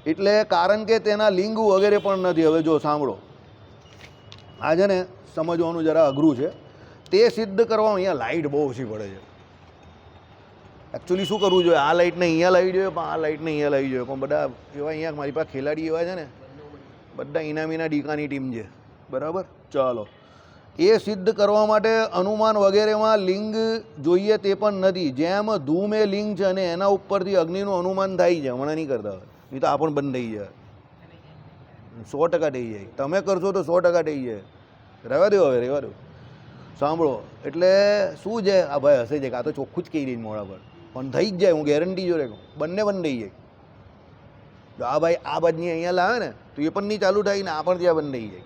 એટલે કારણ કે તેના લિંગ વગેરે પણ નથી. હવે જો સાંભળો, આ છે ને સમજવાનું જરા અઘરું છે. તે સિદ્ધ કરવા અહીંયા લાઇટ બહુ ઓછી પડે છે. એકચ્યુઅલી શું કરવું જોઈએ, આ લાઇટને અહીંયા લાવી જોઈએ, પણ આ લાઇટને અહીંયા લાવી જોઈએ, પણ બધા એવા અહીંયા મારી પાસે ખેલાડી એવા છે ને, બધા ઇનામીના ડીકાની ટીમ છે, બરાબર. ચાલો, એ સિદ્ધ કરવા માટે અનુમાન વગેરેમાં લિંગ જોઈએ તે પણ નથી. જેમ ધૂમ એ લિંગ છે અને એના ઉપરથી અગ્નિનું અનુમાન થાય છે. હમણાં નહીં કરતા હોય, નહીં તો આ પણ બંધ થઈ જાય, 100% થઈ જાય. તમે કરશો તો 100% થઈ જાય. રહેવા દો, હવે રહેવા દો. સાંભળો, એટલે શું છે, આ ભાઈ હશે છે કે આ તો ચોખ્ખું જ કહી દઈ મોડા પર, પણ થઈ જ જાય, હું ગેરંટી જોડે કહું, બંને બંધ થઈ જાય. જો આ ભાઈ આ બાજની અહીંયા લાવે ને તો એ પણ નહીં ચાલુ થાય ને આ પણ ત્યાં બંધ થઈ જાય,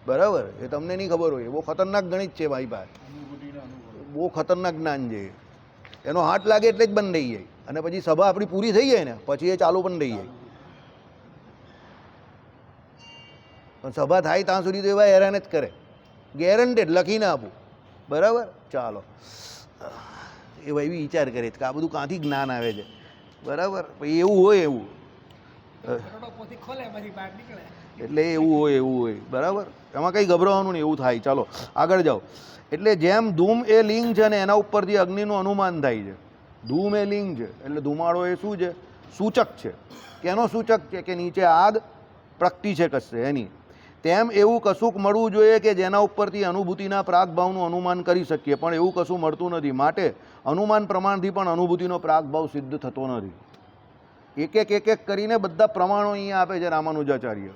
બરાબર. એ તમને નહીં ખબર હોય, બહુ ખતરનાક ગણિત છે ભાઈ પાસે, બહુ ખતરનાક જ્ઞાન છે. એનો હાથ લાગે એટલે જ બંધ થઈ જાય, અને પછી સભા આપણી પૂરી થઈ જાય ને પછી એ ચાલુ પણ થઈ જાય. પણ સભા થાય ત્યાં સુધી તો એવા હેરાન જ કરે, ગેરંટેડ, લખીને આપું, બરાબર. ચાલો, એ ભાઈ બી વિચાર કરે કે આ બધું ક્યાંથી જ્ઞાન આવે છે, બરાબર. એવું હોય, એવું એટલે એવું હોય, બરાબર. એમાં કંઈ ગભરાવાનું નહીં, એવું થાય. ચાલો આગળ જાઓ. એટલે જેમ ધૂમ એ લિંગ છે ને એના ઉપરથી અગ્નિનું અનુમાન થાય છે. ધૂમ એ લિંગ છે એટલે ધુમાડો એ શું છે, સૂચક છે. કેનો સૂચક છે કે નીચે આગ પ્રગટી છે કશે એની. તેમ એવું કશુંક મળવું જોઈએ કે જેના ઉપરથી અનુભૂતિના પ્રાગભાવનું અનુમાન કરી શકીએ, પણ એવું કશું મળતું નથી. માટે અનુમાન પ્રમાણથી પણ અનુભૂતિનો પ્રાગભાવ સિદ્ધ થતો નથી. એક કરીને બધા પ્રમાણો અહીંયા આપે છે રામાનુજાચાર્ય,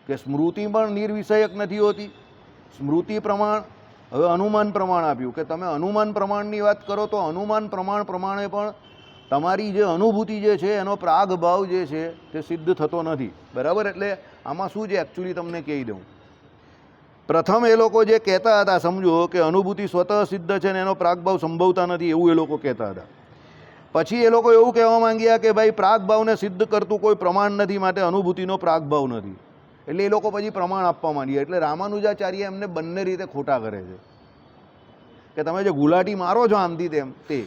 કે સ્મૃતિ પણ નિર્વિષયક નથી હોતી. સ્મૃતિ પ્રમાણ, હવે અનુમાન પ્રમાણ આપ્યું કે તમે અનુમાન પ્રમાણની વાત કરો તો અનુમાન પ્રમાણે પણ તમારી જે અનુભૂતિ જે છે એનો પ્રાગભાવ જે છે તે સિદ્ધ થતો નથી, બરાબર. એટલે આમાં શું છે એકચ્યુઅલી તમને કહી દઉં. પ્રથમ એ લોકો જે કહેતા હતા, સમજો કે અનુભૂતિ સ્વતઃ સિદ્ધ છે ને એનો પ્રાગભાવ સંભવતા નથી, એવું એ લોકો કહેતા હતા. પછી એ લોકો એવું કહેવા માંગ્યા કે ભાઈ પ્રાગભાવને સિદ્ધ કરતું કોઈ પ્રમાણ નથી, માટે અનુભૂતિનો પ્રાગભાવ નથી. એટલે એ લોકો પછી પ્રમાણ આપવા માંડ્યા. એટલે રામાનુજાચાર્ય એમને બંને રીતે ખોટા કરે છે કે તમે જે ગુલાટી મારો છો આમથી તેમ તે,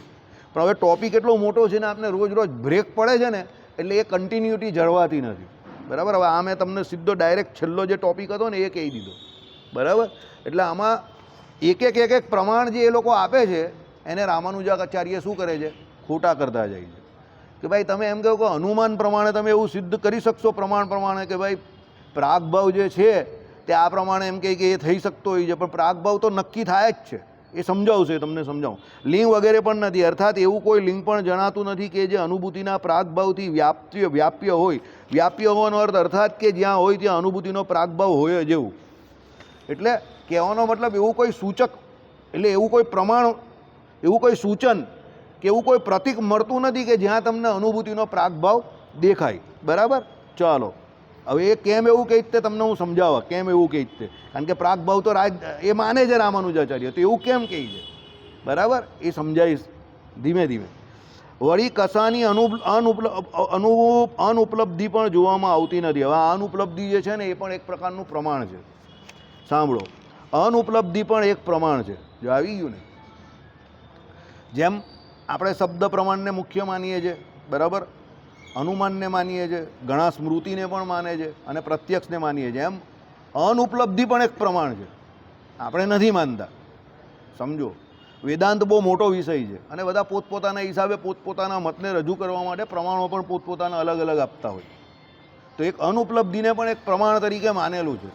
પણ હવે ટોપિક એટલો મોટો છે ને આપને રોજ બ્રેક પડે છે ને એટલે એ કન્ટિન્યુટી જળવાતી નથી, બરાબર. હવે આ મેં તમને સીધો ડાયરેક્ટ છેલ્લો જે ટોપિક હતો ને એ કહી દીધો, બરાબર. એટલે આમાં એક પ્રમાણ જે એ લોકો આપે છે એને રામાનુજાચાર્ય શું કરે છે, ખોટા કરતા જાય છે. કે ભાઈ તમે એમ કહો કે અનુમાન પ્રમાણે તમે એવું સિદ્ધ કરી શકશો પ્રમાણે કે ભાઈ પ્રાગભાવ જે છે તે આ પ્રમાણે એમ કહે કે એ થઈ શકતો હોય છે, પણ પ્રાગભાવ તો નક્કી થાય જ છે. એ સમજાવશે, તમને સમજાવું. લિંગ વગેરે પણ નથી, અર્થાત એવું કોઈ લિંગ પણ જણાતું નથી કે જે અનુભૂતિના પ્રાગભાવથી વ્યાપ્ય હોય. વ્યાપ્ય હોવાનો અર્થ અર્થાત કે જ્યાં હોય ત્યાં અનુભૂતિનો પ્રાગભાવ હોય જ એવું. એટલે કહેવાનો મતલબ એવું કોઈ સૂચક, એટલે એવું કોઈ પ્રમાણ, એવું કોઈ સૂચન કે એવું કોઈ પ્રતીક મળતું નથી કે જ્યાં તમને અનુભૂતિનો પ્રાગભાવ દેખાય, બરાબર. ચાલો, હવે એ કેમ એવું કહી તે તમને હું સમજાવવા, કેમ એવું કહી તે. કારણ કે પ્રાગભાવ તો એ માને છે રામાનુજાચાર્ય, તો એવું કેમ કહી છે, બરાબર. એ સમજાવીશ ધીમે ધીમે. વળી કશાની અનુપલબ્ધિ પણ જોવામાં આવતી નથી. હવે આ અનુપલબ્ધિ જે છે ને એ પણ એક પ્રકારનું પ્રમાણ છે. સાંભળો, અનુપલબ્ધિ પણ એક પ્રમાણ છે. જો આવી ગયું ને, જેમ આપણે શબ્દ પ્રમાણને મુખ્ય માનીએ છીએ, બરાબર, અનુમાનને માનીએ છીએ, ઘણા સ્મૃતિને પણ માને છે અને પ્રત્યક્ષને માનીએ છીએ, એમ અનુપલબ્ધિ પણ એક પ્રમાણ છે. આપણે નથી માનતા, સમજો. વેદાંત બહુ મોટો વિષય છે અને બધા પોતપોતાના હિસાબે પોતપોતાના મતને રજૂ કરવા માટે પ્રમાણો પણ પોતપોતાના અલગ અલગ આપતા હોય. તો એક અનુપલબ્ધિને પણ એક પ્રમાણ તરીકે માનેલું છે.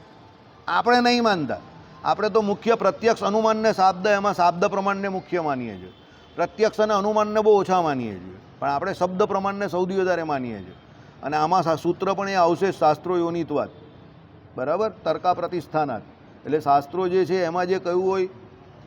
આપણે નહીં માનતા. આપણે તો મુખ્ય પ્રત્યક્ષ અનુમાનને શાબ્દ, એમાં શાબ્દ પ્રમાણને મુખ્ય માનીએ છીએ. પ્રત્યક્ષ અને અનુમાનને બહુ ઓછા માનીએ છીએ, પણ આપણે શબ્દ પ્રમાણને સૌથી વધારે માનીએ છીએ. અને આમાં સૂત્ર પણ એ આવશે શાસ્ત્રો યોનિત્વાદ, બરાબર, તર્કા પ્રતિષ્ઠાનાત. એટલે શાસ્ત્રો જે છે એમાં જે કહ્યું હોય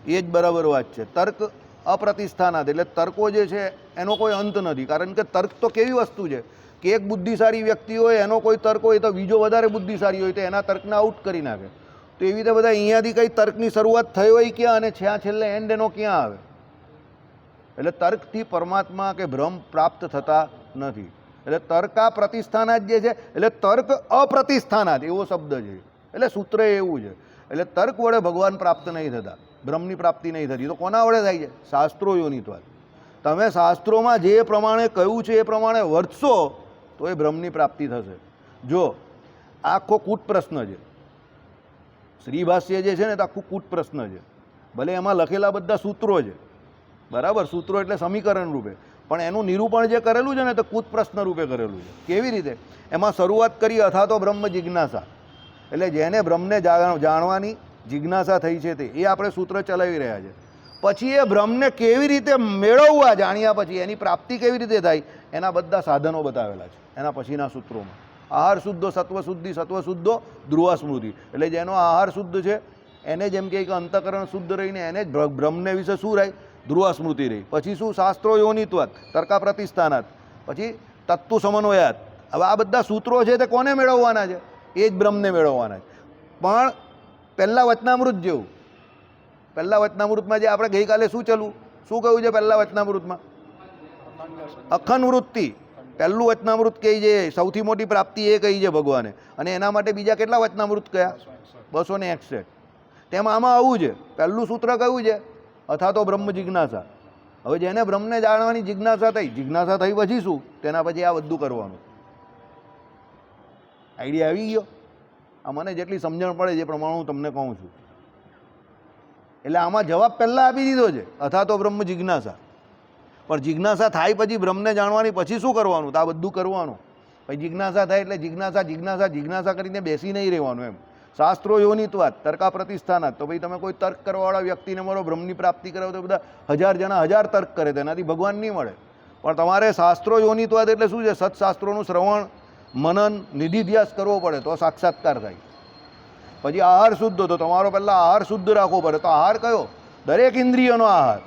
એ જ બરાબર વાત છે. તર્ક અપ્રતિષ્ઠાનાત, એટલે તર્કો જે છે એનો કોઈ અંત નથી. કારણ કે તર્ક તો કેવી વસ્તુ છે કે એક બુદ્ધિશાળી વ્યક્તિ હોય, એનો કોઈ તર્ક હોય તો બીજો વધારે બુદ્ધિશાળી હોય તો એના તર્કને આઉટ કરી નાખે. તો એવી રીતે બધા અહીંયાથી કંઈ તર્કની શરૂઆત થઈ હોય ક્યાં અને છેલ્લે એન્ડ એનો ક્યાં આવે. એટલે તર્કથી પરમાત્મા કે બ્રહ્મ પ્રાપ્ત થતા નથી. એટલે તર્કા પ્રતિષ્ઠાનાત જે છે, એટલે તર્ક અપ્રતિષ્ઠાનાત એવો શબ્દ છે. એટલે સૂત્ર એવું છે. એટલે તર્ક વડે ભગવાન પ્રાપ્ત નહીં થતા, બ્રહ્મની પ્રાપ્તિ નહીં થતી. તો કોના વડે થાય છે? શાસ્ત્રો યોનિત્વાદ. તમે શાસ્ત્રોમાં જે પ્રમાણે કહ્યું છે એ પ્રમાણે વર્તશો તો એ બ્રહ્મની પ્રાપ્તિ થશે. જો આખો કૂટ પ્રશ્ન છે, શ્રીભાષ્ય જે છે ને તો આખું કૂટ પ્રશ્ન છે. ભલે એમાં લખેલા બધા સૂત્રો છે, બરાબર, સૂત્રો એટલે સમીકરણ રૂપે, પણ એનું નિરૂપણ જે કરેલું છે ને તો કૂટ પ્રશ્ન રૂપે કરેલું છે. કેવી રીતે? એમાં શરૂઆત કરી અથા તો બ્રહ્મ જિજ્ઞાસા, એટલે જેને બ્રહ્મને જાણવાની જિજ્ઞાસા થઈ છે તે, એ આપણે સૂત્ર ચલાવી રહ્યા છે. પછી એ બ્રહ્મને કેવી રીતે મેળવવા, જાણ્યા પછી એની પ્રાપ્તિ કેવી રીતે થાય, એના બધા સાધનો બતાવેલા છે એના પછીના સૂત્રોમાં. આહાર શુદ્ધો સત્વશુદ્ધિ, સત્વશુદ્ધો ધ્રુવા સ્મૃતિ. એટલે જેનો આહાર શુદ્ધ છે એને જેમ કે અંતઃકરણ શુદ્ધ રહીને એને જ બ્રહ્મને વિશે શું રહી? ધ્રુવા સ્મૃતિ રહી. પછી શું? શાસ્ત્રો યોનિત્વાત, તર્કા પ્રતિષ્ઠાનાત, પછી તત્તુ સમન્વયાત. હવે આ બધા સૂત્રો છે તે કોને મેળવવાના છે? એ જ બ્રહ્મને મેળવવાના છે. પણ પહેલાં વચનામૃત જેવું, પહેલાં વચનામૃતમાં જે આપણે ગઈકાલે શું કહ્યું છે? પહેલાં વચનામૃતમાં અખંડ વૃત્તિ, પહેલું વચનામૃત કહી છે સૌથી મોટી પ્રાપ્તિ એ કહી છે ભગવાને. અને એના માટે બીજા કેટલા વચનામૃત કયા? 261. તેમાં આમાં આવું છે, પહેલું સૂત્ર કયું છે? અથા તો બ્રહ્મ જિજ્ઞાસા. હવે જેને બ્રહ્મને જાણવાની જિજ્ઞાસા થઈ પછી શું? તેના પછી આ બધું કરવાનું. આઈડિયા આવી ગયો? આ મને જેટલી સમજણ પડે છે એ પ્રમાણે હું તમને કહું છું. એટલે આમાં જવાબ પહેલાં આપી દીધો છે, અથા તો બ્રહ્મ જિજ્ઞાસા. પણ જિજ્ઞાસા થાય પછી બ્રહ્મને જાણવાની પછી શું કરવાનું? તો આ બધું કરવાનું. પછી જિજ્ઞાસા થાય એટલે જિજ્ઞાસા કરીને બેસી નહીં રહેવાનું એમ. શાસ્ત્રો યોનિત્વાદ, તર્કા પ્રતિષ્ઠાનાત. તો ભાઈ તમે કોઈ તર્ક કરવાવાળા વ્યક્તિને મળો, બ્રહ્મની પ્રાપ્તિ કરાવો તો બધા 1000 જણા 1000 તર્ક કરે, તેનાથી ભગવાન નહીં મળે. પણ તમારે શાસ્ત્રો યોનિત્વાદ એટલે શું છે? સત્શાસ્ત્રોનું શ્રવણ, મનન, નિધિધ્યાસ કરવો પડે તો સાક્ષાત્કાર થાય. પછી આહાર શુદ્ધ, તો તમારો પહેલાં આહાર શુદ્ધ રાખવો પડે. તો આહાર કયો? દરેક ઇન્દ્રિયોનો આહાર.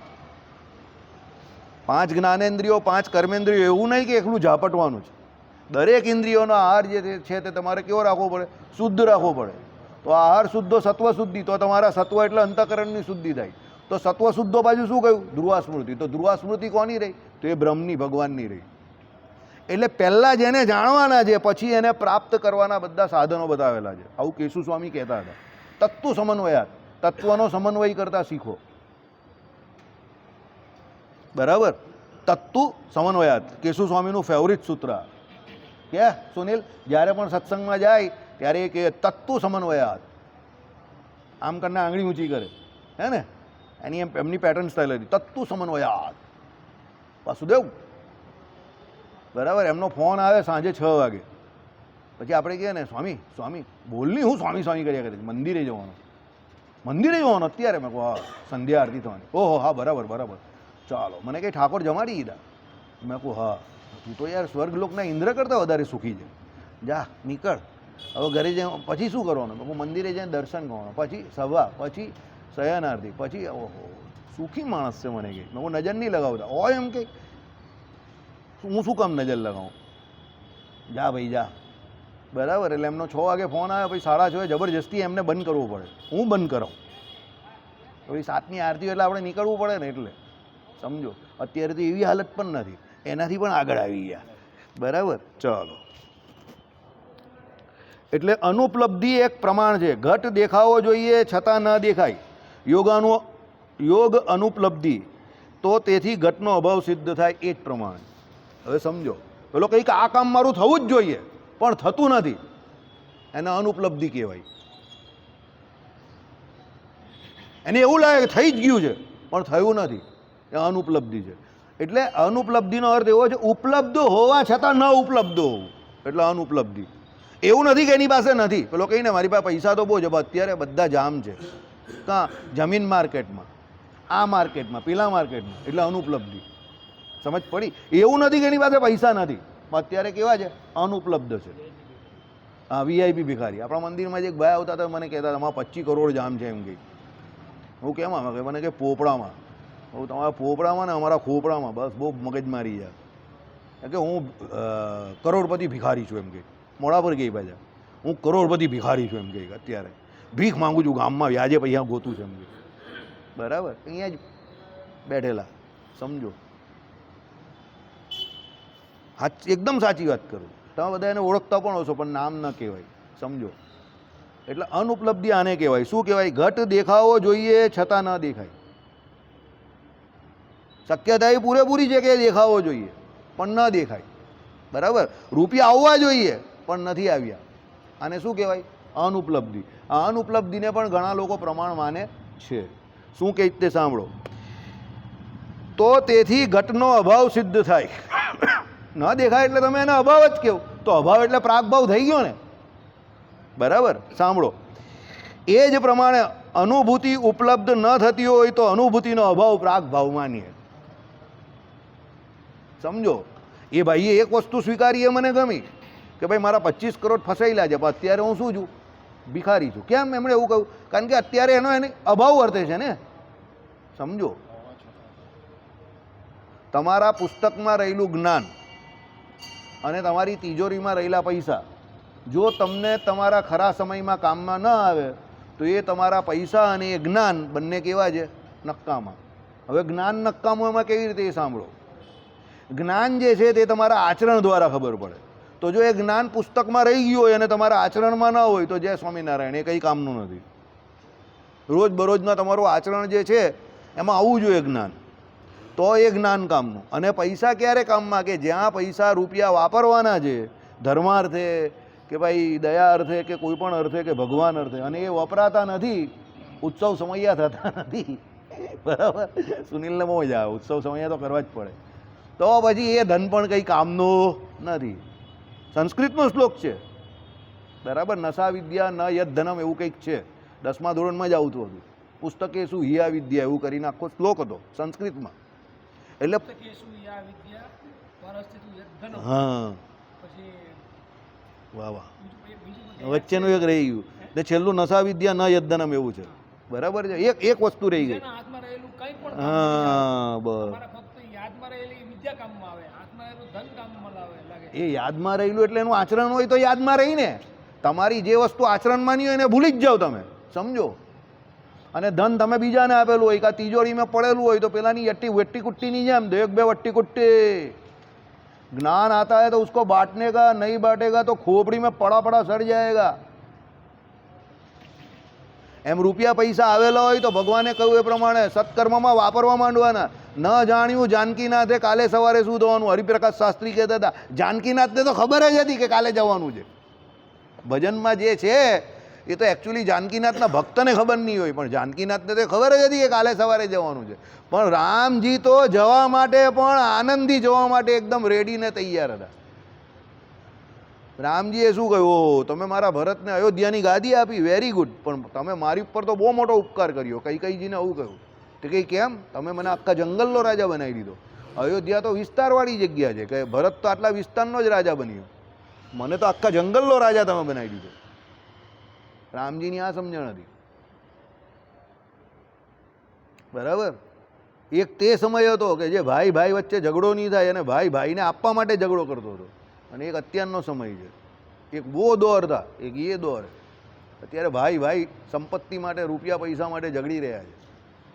5 જ્ઞાનેન્દ્રિયો, 5 કર્મેન્દ્રિયો, એવું નહીં કે એકલું ઝાપટવાનું છે. દરેક ઇન્દ્રિયોનો આહાર જે છે તે તમારે કેવો રાખવો પડે? શુદ્ધ રાખવો પડે. તો આહાર શુદ્ધો સત્વ શુદ્ધિ, તો તમારા સત્વ એટલે અંતઃકરણની શુદ્ધિ થાય. તો સત્વ શુદ્ધો બાજુ શું કહ્યું? ધ્રુવા સ્મૃતિ. તો ધ્રુવા સ્મૃતિ કોની રહી? તો એ બ્રહ્મની, ભગવાનની રહી. એટલે પહેલાં જેને જાણવાના છે પછી એને પ્રાપ્ત કરવાના બધા સાધનો બતાવેલા છે. આવું કેશુ સ્વામી કહેતા હતા. તત્વ સમન્વયાત, તત્વનો સમન્વય કરતા શીખો, બરાબર. તત્વ સમન્વયાત કેશુ સ્વામીનું ફેવરિટ સૂત્ર. કે સુનિલ જ્યારે પણ સત્સંગમાં જાય ત્યારે એ કહે તત્વ સમન્વયાત, આમ કરીને આંગળી ઊંચી કરે, હે ને, એમની પેટર્ન સ્ટાઇલ હતી. તત્વ સમન્વયાત. વાસુદેવ, બરાબર. એમનો ફોન આવે સાંજે 6 વાગે. પછી આપણે કહીએ ને સ્વામી બોલની, હું સ્વામી કર્યા કરે, મંદિરે જવાનું અત્યારે. મેં કહું હા, સંધ્યા આરતી થવાની. ઓહો હા, બરાબર, ચાલો. મને કંઈ ઠાકોર જમાડી દીધા? મેં કહું હા. તું તો યાર સ્વર્ગલોકના ઇન્દ્ર કરતાં વધારે સુખી છે, જા નીકળ. હવે ઘરે જઈને પછી શું કરવાનું? મેં કહું મંદિરે જઈને દર્શન કરવાનું, પછી સભા, પછી શયન આરતી, પછી ઓહો સુખી માણસ છે. મને કહે, મેં કહું નજર નહીં લગાવતા હોય એમ કે હું શું કામ નજર લગાવું? જા ભાઈ જા, બરાબર. એટલે એમનો 6 વાગે ફોન આવે, પછી 6:30 જબરજસ્તી એમને બંધ કરવો પડે. હું બંધ કરાવું? પછી 7ની આરતી એટલે આપણે નીકળવું પડે ને. એટલે સમજો, અત્યારે તો એવી હાલત પણ નથી, એનાથી પણ આગળ આવી ગયા, બરાબર. ચાલો, એટલે અનુપલબ્ધિ એક પ્રમાણ છે. ઘટ દેખાવો જોઈએ છતાં ન દેખાય, યોગ અનુપલબ્ધિ, તો તેથી ઘટનો અભાવ સિદ્ધ થાય, એ જ પ્રમાણ. હવે સમજો, પેલો કંઈક આ કામ મારું થવું જ જોઈએ પણ થતું નથી, એને અનુપલબ્ધિ કહેવાય. એને એવું લાગે કે થઈ જ ગયું છે, પણ થયું નથી, એ અનુપલબ્ધિ છે. એટલે અનુપલબ્ધિનો અર્થ એવો છે ઉપલબ્ધ હોવા છતાં ન ઉપલબ્ધ હોવું, એટલે અનુપલબ્ધિ. એવું નથી કે એની પાસે નથી. પેલો કહીને મારી પાસે પૈસા તો બહુ છે, અત્યારે બધા જામ છે, કાં જમીન માર્કેટમાં, આ માર્કેટમાં, પેલા માર્કેટમાં, એટલે અનુપલબ્ધિ. સમજ પડી? એવું નથી કે એની પાસે પૈસા નથી, અત્યારે કેવા છે, અનુપલબ્ધ છે. હા, વીઆઈપી ભિખારી. આપણા મંદિરમાં જે એક ભાઈ આવતા હતા, મને કહેતા હતા અમારા 25 કરોડ જામ છે એમ કહી. હું કેમ આમાં કે મને કે પોપડામાં. હું તમારા પોપડામાં ને અમારા ખોપડામાં, બસ બહુ મગજમારી છે કે હું કરોડપતિ ભિખારી છું એમ કે. મોડા પર ગઈ પાછા, હું કરોડપતિ ભિખારી છું એમ કે અત્યારે ભીખ માંગુ છું ગામમાં, વ્યાજે પૈસા ગોતું છે એમ કે. બરાબર, અહીંયા જ બેઠેલા. સમજો, એકદમ સાચી વાત કરું. તમે બધા એને ઓળખતા પણ હશો પણ નામ ન કહેવાય. સમજો, એટલે અનુપલબ્ધિ આને કહેવાય. શું કહેવાય? ઘટ દેખાવો જોઈએ છતાં ન દેખાય. શક્યતા એ પૂરેપૂરી છે કે દેખાવો જોઈએ પણ ન દેખાય. બરાબર, રૂપિયા આવવા જોઈએ પણ નથી આવ્યા. આને શું કહેવાય? અનુપલબ્ધિ. આ અનુપલબ્ધિને પણ ઘણા લોકો પ્રમાણ માને છે. શું કહે તે સાંભળો. તો તેથી ઘટનો અભાવ સિદ્ધ થાય. ન દેખાય એટલે તમે એને અભાવ જ કહો, તો અભાવ એટલે પ્રાગભાવ થઈ ગયો ને. બરાબર, સાંભળો. એ જ પ્રમાણે અનુભૂતિ ઉપલબ્ધ ન થતી હોય તો અનુભૂતિનો અભાવ પ્રાગભાવ માનીએ. સમજો, એ ભાઈએ એક વસ્તુ સ્વીકારી, એ મને ગમી કે ભાઈ મારા 25 કરોડ ફસાયેલા છે, પણ અત્યારે હું શું છું? ભિખારી છું. કેમ એમણે એવું કહ્યું? કારણ કે અત્યારે એને અભાવ વર્તે છે ને. સમજો, તમારા પુસ્તકમાં રહેલું જ્ઞાન અને તમારી તિજોરીમાં રહેલા પૈસા જો તમને તમારા ખરા સમયમાં કામમાં ન આવે તો એ તમારા પૈસા અને એ જ્ઞાન બંને કેવા છે? નક્કામાં. હવે જ્ઞાન નક્કામું એમાં કેવી રીતે? એ સાંભળો. જ્ઞાન જે છે તે તમારા આચરણ દ્વારા ખબર પડે. તો જો એ જ્ઞાન પુસ્તકમાં રહી ગયું હોય અને તમારા આચરણમાં ન હોય તો જય સ્વામિનારાયણ, એ કંઈ કામનું નથી. રોજબરોજના તમારું આચરણ જે છે એમાં આવવું જોઈએ જ્ઞાન, તો એ જ્ઞાન કામનું. અને પૈસા ક્યારે કામમાં? કે જ્યાં પૈસા રૂપિયા વાપરવાના છે ધર્માર્થે કે ભાઈ દયા અર્થે કે કોઈ પણ અર્થે કે ભગવાન અર્થે, અને એ વપરાતા નથી, ઉત્સવ સમયા થતા નથી. બરાબર, સુનિલને બહુ મજા આવે, ઉત્સવ સમયા તો કરવા જ પડે. તો પછી એ ધન પણ કંઈ કામનું નથી. સંસ્કૃતનો શ્લોક છે. બરાબર, નશા વિદ્યા ન યદ ધનમ એવું કંઈક છે. 10મા ધોરણમાં જ આવતું હતું. પુસ્તકે શું હિયા વિદ્યા એવું કરીને આખો શ્લોક હતો સંસ્કૃતમાં. એટલે હા, વાહ વાહ, વચ્ચેનું એક રહી ગયું ને છેલ્લું નશા વિદ્યા ન યદ્ધનમ એવું છે. બરાબર છે, એક વસ્તુ રહી ગઈ. હા, બસ એ યાદમાં રહેલું એટલે એનું આચરણ હોય તો યાદમાં રહીને. તમારી જે વસ્તુ આચરણમાં નહીં હોય એને ભૂલી જ જાઓ તમે. સમજો, અને ધન તમે બીજાને આપેલું હોય કાં તિજોરીમાં પડેલું હોય તો પેલાની વટ્ટી કુટ્ટીની જેમ 1-2 વટ્ટી કુટ્ટી. ज्ञान आता है तो उसको बांटने का, नहीं बांटेगा तो खोपड़ी में पड़ा पड़ा सड़ जाएगा. એમ રૂપિયા પૈસા આવેલા હોય તો ભગવાને કહ્યું એ પ્રમાણે સત્કર્મમાં વાપરવા માંડવાના. ન જાણ્યું જાનકીનાથે કાલે સવારે શું થવાનું? હરિપ્રકાશ શાસ્ત્રી કહેતા હતા જાનકીનાથને તો ખબર જ હતી કે કાલે જવાનું છે. ભજનમાં જે છે એ તો એકચ્યુઅલી જાનકીનાથના ભક્તને ખબર નહીં હોય, પણ જાનકીનાથને તો ખબર જ હતી કે કાલે સવારે જવાનું છે. પણ રામજી તો જવા માટે પણ આનંદથી જવા માટે એકદમ રેડીને તૈયાર હતા. રામજીએ શું કહ્યું? તમે મારા ભરતને અયોધ્યાની ગાદી આપી, વેરી ગુડ, પણ તમે મારી ઉપર તો બહુ મોટો ઉપકાર કર્યો. કૈકેયીજીને આવું કહ્યું. તો કંઈ કેમ? તમે મને આખા જંગલનો રાજા બનાવી દીધો. અયોધ્યા તો વિસ્તારવાળી જગ્યા છે, કે ભરત તો આટલા વિસ્તારનો જ રાજા બન્યો, મને તો આખા જંગલનો રાજા તમે બનાવી દીધો. રામજીની આ સમજણ હતી. બરાબર, એક તે સમય હતો કે જે ભાઈ ભાઈ વચ્ચે ઝઘડો નહીં થાય અને ભાઈ ભાઈને આપવા માટે ઝઘડો કરતો હતો, અને એક અત્યારનો સમય છે. એક વો દોર હતા, એક એ દોર. અત્યારે ભાઈ ભાઈ સંપત્તિ માટે, રૂપિયા પૈસા માટે ઝઘડી રહ્યા છે.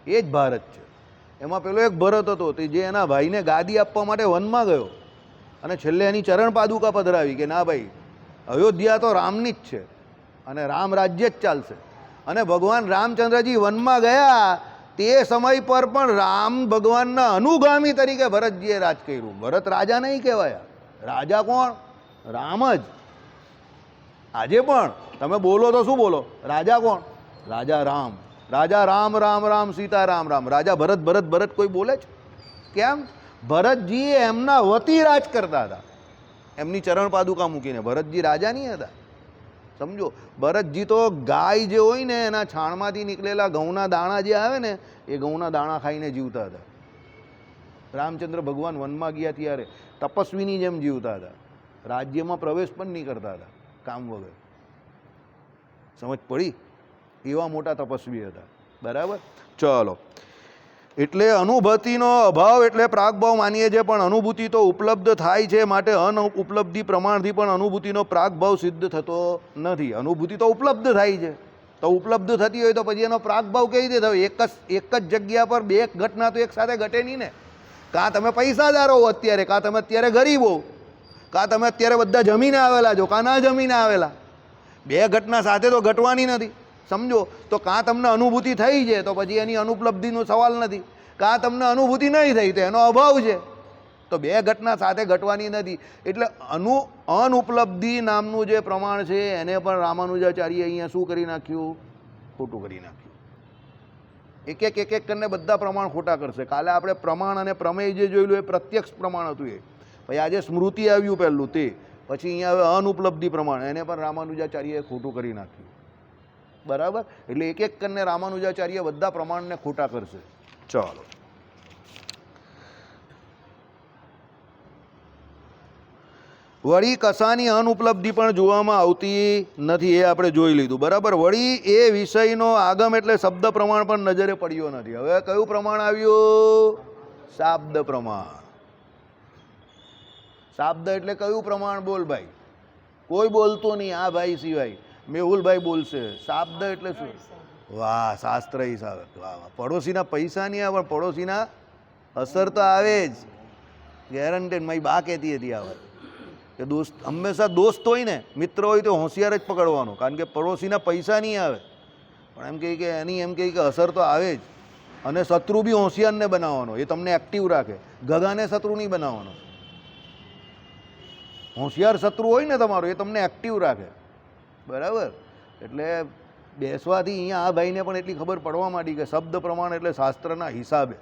એ જ ભારત છે. એમાં પેલો એક ભરત હતો તે જે એના ભાઈને ગાદી આપવા માટે વનમાં ગયો અને છેલ્લે એની ચરણ પાદુકા પધરાવી કે ના ભાઈ, અયોધ્યા તો રામની જ છે અને રામ રાજ્ય જ ચાલશે. અને ભગવાન રામચંદ્રજી વનમાં ગયા તે સમય પર પણ રામ ભગવાનના અનુગામી તરીકે ભરતજીએ રાજ કર્યું. ભરત રાજા નહીં કહેવાયા. રાજા કોણ? રામ જ. આજે પણ તમે બોલો તો શું બોલો? રાજા કોણ? રાજા રામ. રાજા રામ રામ રામ સીતા રામ રામ. રાજા ભરત ભરત ભરત કોઈ બોલે છે? કેમ? ભરતજી એમના વતી રાજ કરતા હતા, એમની ચરણ પાદુકા મૂકીને. ભરતજી રાજા નહીં હતા, સમજો. ભરતજી તો ગાય જે હોય ને એના છાણમાંથી નીકળેલા ઘઉંના દાણા જે આવે ને એ ઘઉંના દાણા ખાઈને જીવતા હતા. રામચંદ્ર ભગવાન વનમાં ગયા ત્યારે તપસ્વીની જેમ જીવતા હતા, રાજ્યમાં પ્રવેશ પણ નહીં કરતા હતા કામ વગર. સમજ પડી? એવા મોટા તપસ્વી હતા. બરાબર, ચલો. એટલે અનુભૂતિનો અભાવ એટલે પ્રાગભાવ માનીએ છીએ, પણ અનુભૂતિ તો ઉપલબ્ધ થાય છે, માટે અનઉપલબ્ધિ પ્રમાણથી પણ અનુભૂતિનો પ્રાગભાવ સિદ્ધ થતો નથી. અનુભૂતિ તો ઉપલબ્ધ થાય છે, તો ઉપલબ્ધ થતી હોય તો પછી એનો પ્રાગભાવ કેવી રીતે થયો? એક જ જગ્યા પર બે ઘટના તો એક સાથે ઘટે નહીં ને. કાં તમે પૈસાદાર હો અત્યારે, કાં તમે અત્યારે ગરીબ હો, કાં તમે અત્યારે બધા જમીને આવેલા છો, કાં ના જમીને આવેલા. બે ઘટના સાથે તો ઘટવાની નથી, સમજો. તો કાં તમને અનુભૂતિ થઈ છે તો પછી એની અનુપલબ્ધિનો સવાલ નથી, કાં તમને અનુભૂતિ નહીં થઈ તો એનો અભાવ છે. તો બે ઘટના સાથે ઘટવાની નથી. એટલે અનુપલબ્ધિ નામનું જે પ્રમાણ છે એને પણ રામાનુજાચાર્ય અહીંયા શું કરી નાખ્યું? ખોટું કરી નાખ્યું. એક એક કરીને બધા પ્રમાણ ખોટા કરશે. કાલે આપણે પ્રમાણ અને પ્રમેય જે જોયેલું એ પ્રત્યક્ષ પ્રમાણ હતું, એ પછી આજે સ્મૃતિ આવ્યું પહેલું તે, પછી અહીંયા હવે અનુપલબ્ધિ પ્રમાણ, એને પણ રામાનુજાચાર્યએ ખોટું કરી નાખ્યું. બરાબર, એટલે એક એક કરીને રામાનુજાચાર્ય બધા પ્રમાણને ખોટા કરશે. ચાલો, વળી કશાની અનુપલબ્ધિ પણ જોવામાં આવતી નથી, એ આપણે જોઈ લીધું. બરાબર, વળી એ વિષયનો આગમ એટલે શબ્દ પ્રમાણ પણ નજરે પડ્યો નથી. હવે કયું પ્રમાણ આવ્યું? શાબ્દ પ્રમાણ. શાબ્દ એટલે કયું પ્રમાણ? બોલ ભાઈ, કોઈ બોલતો નહીં આ ભાઈ સિવાય. મેહુલભાઈ બોલશે. શાબ્દ એટલે શું? વાહ, શાસ્ત્ર હિસાબે. વાહ વાહ. પડોશીના પૈસા નહીં આવે પણ પડોશીના અસર તો આવે જ, ગેરંટેડ. મારી બા કહેતી હતી આવે કે દોસ્ત હંમેશા દોસ્ત હોય ને, મિત્ર હોય તો હોશિયાર જ પકડવાનો, કારણ કે પડોશીના પૈસા નહીં આવે પણ એમ કહે કે એની એમ કહે કે અસર તો આવે જ. અને શત્રુ બી હોશિયારને બનાવવાનો, એ તમને એક્ટિવ રાખે. ગગાને શત્રુ નહીં બનાવવાનો. હોશિયાર શત્રુ હોય ને તમારો, એ તમને એક્ટિવ રાખે. બરાબર, એટલે બેસવાથી અહીંયા આ ભાઈને પણ એટલી ખબર પડવા માંડી કે શબ્દ પ્રમાણ એટલે શાસ્ત્રના હિસાબે.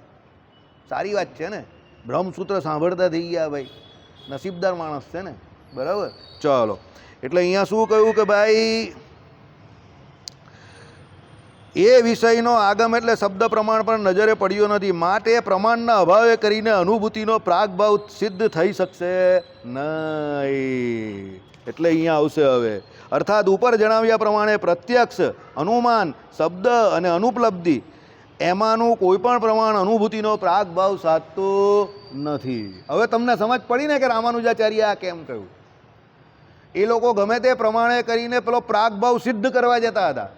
સારી વાત છે ને, બ્રહ્મસૂત્ર સાંભળતા થઈ ગયા ભાઈ, નસીબદાર માણસ છે ને. બરાબર, ચાલો. એટલે અહીંયા શું કહ્યું કે ભાઈ એ વિષયનો આગમ એટલે શબ્દ પ્રમાણ પણ નજરે પડ્યો નથી, માટે પ્રમાણના અભાવે કરીને અનુભૂતિનો પ્રાગભાવ સિદ્ધ થઈ શકશે નહીં. એટલે અહીંયા આવશે હવે. અર્થાત ઉપર જણાવ્યા પ્રમાણે પ્રત્યક્ષ, અનુમાન, શબ્દ અને અનુપલબ્ધિ એમાંનું કોઈ પણ પ્રમાણ અનુભૂતિનો પ્રાગભાવ સાધતું નથી. હવે તમને સમજ પડી ને કે રામાનુજાચાર્ય આ કેમ કહ્યું? એ લોકો ગમે તે પ્રમાણે કરીને પેલો પ્રાગભાવ સિદ્ધ કરવા જતા હતા.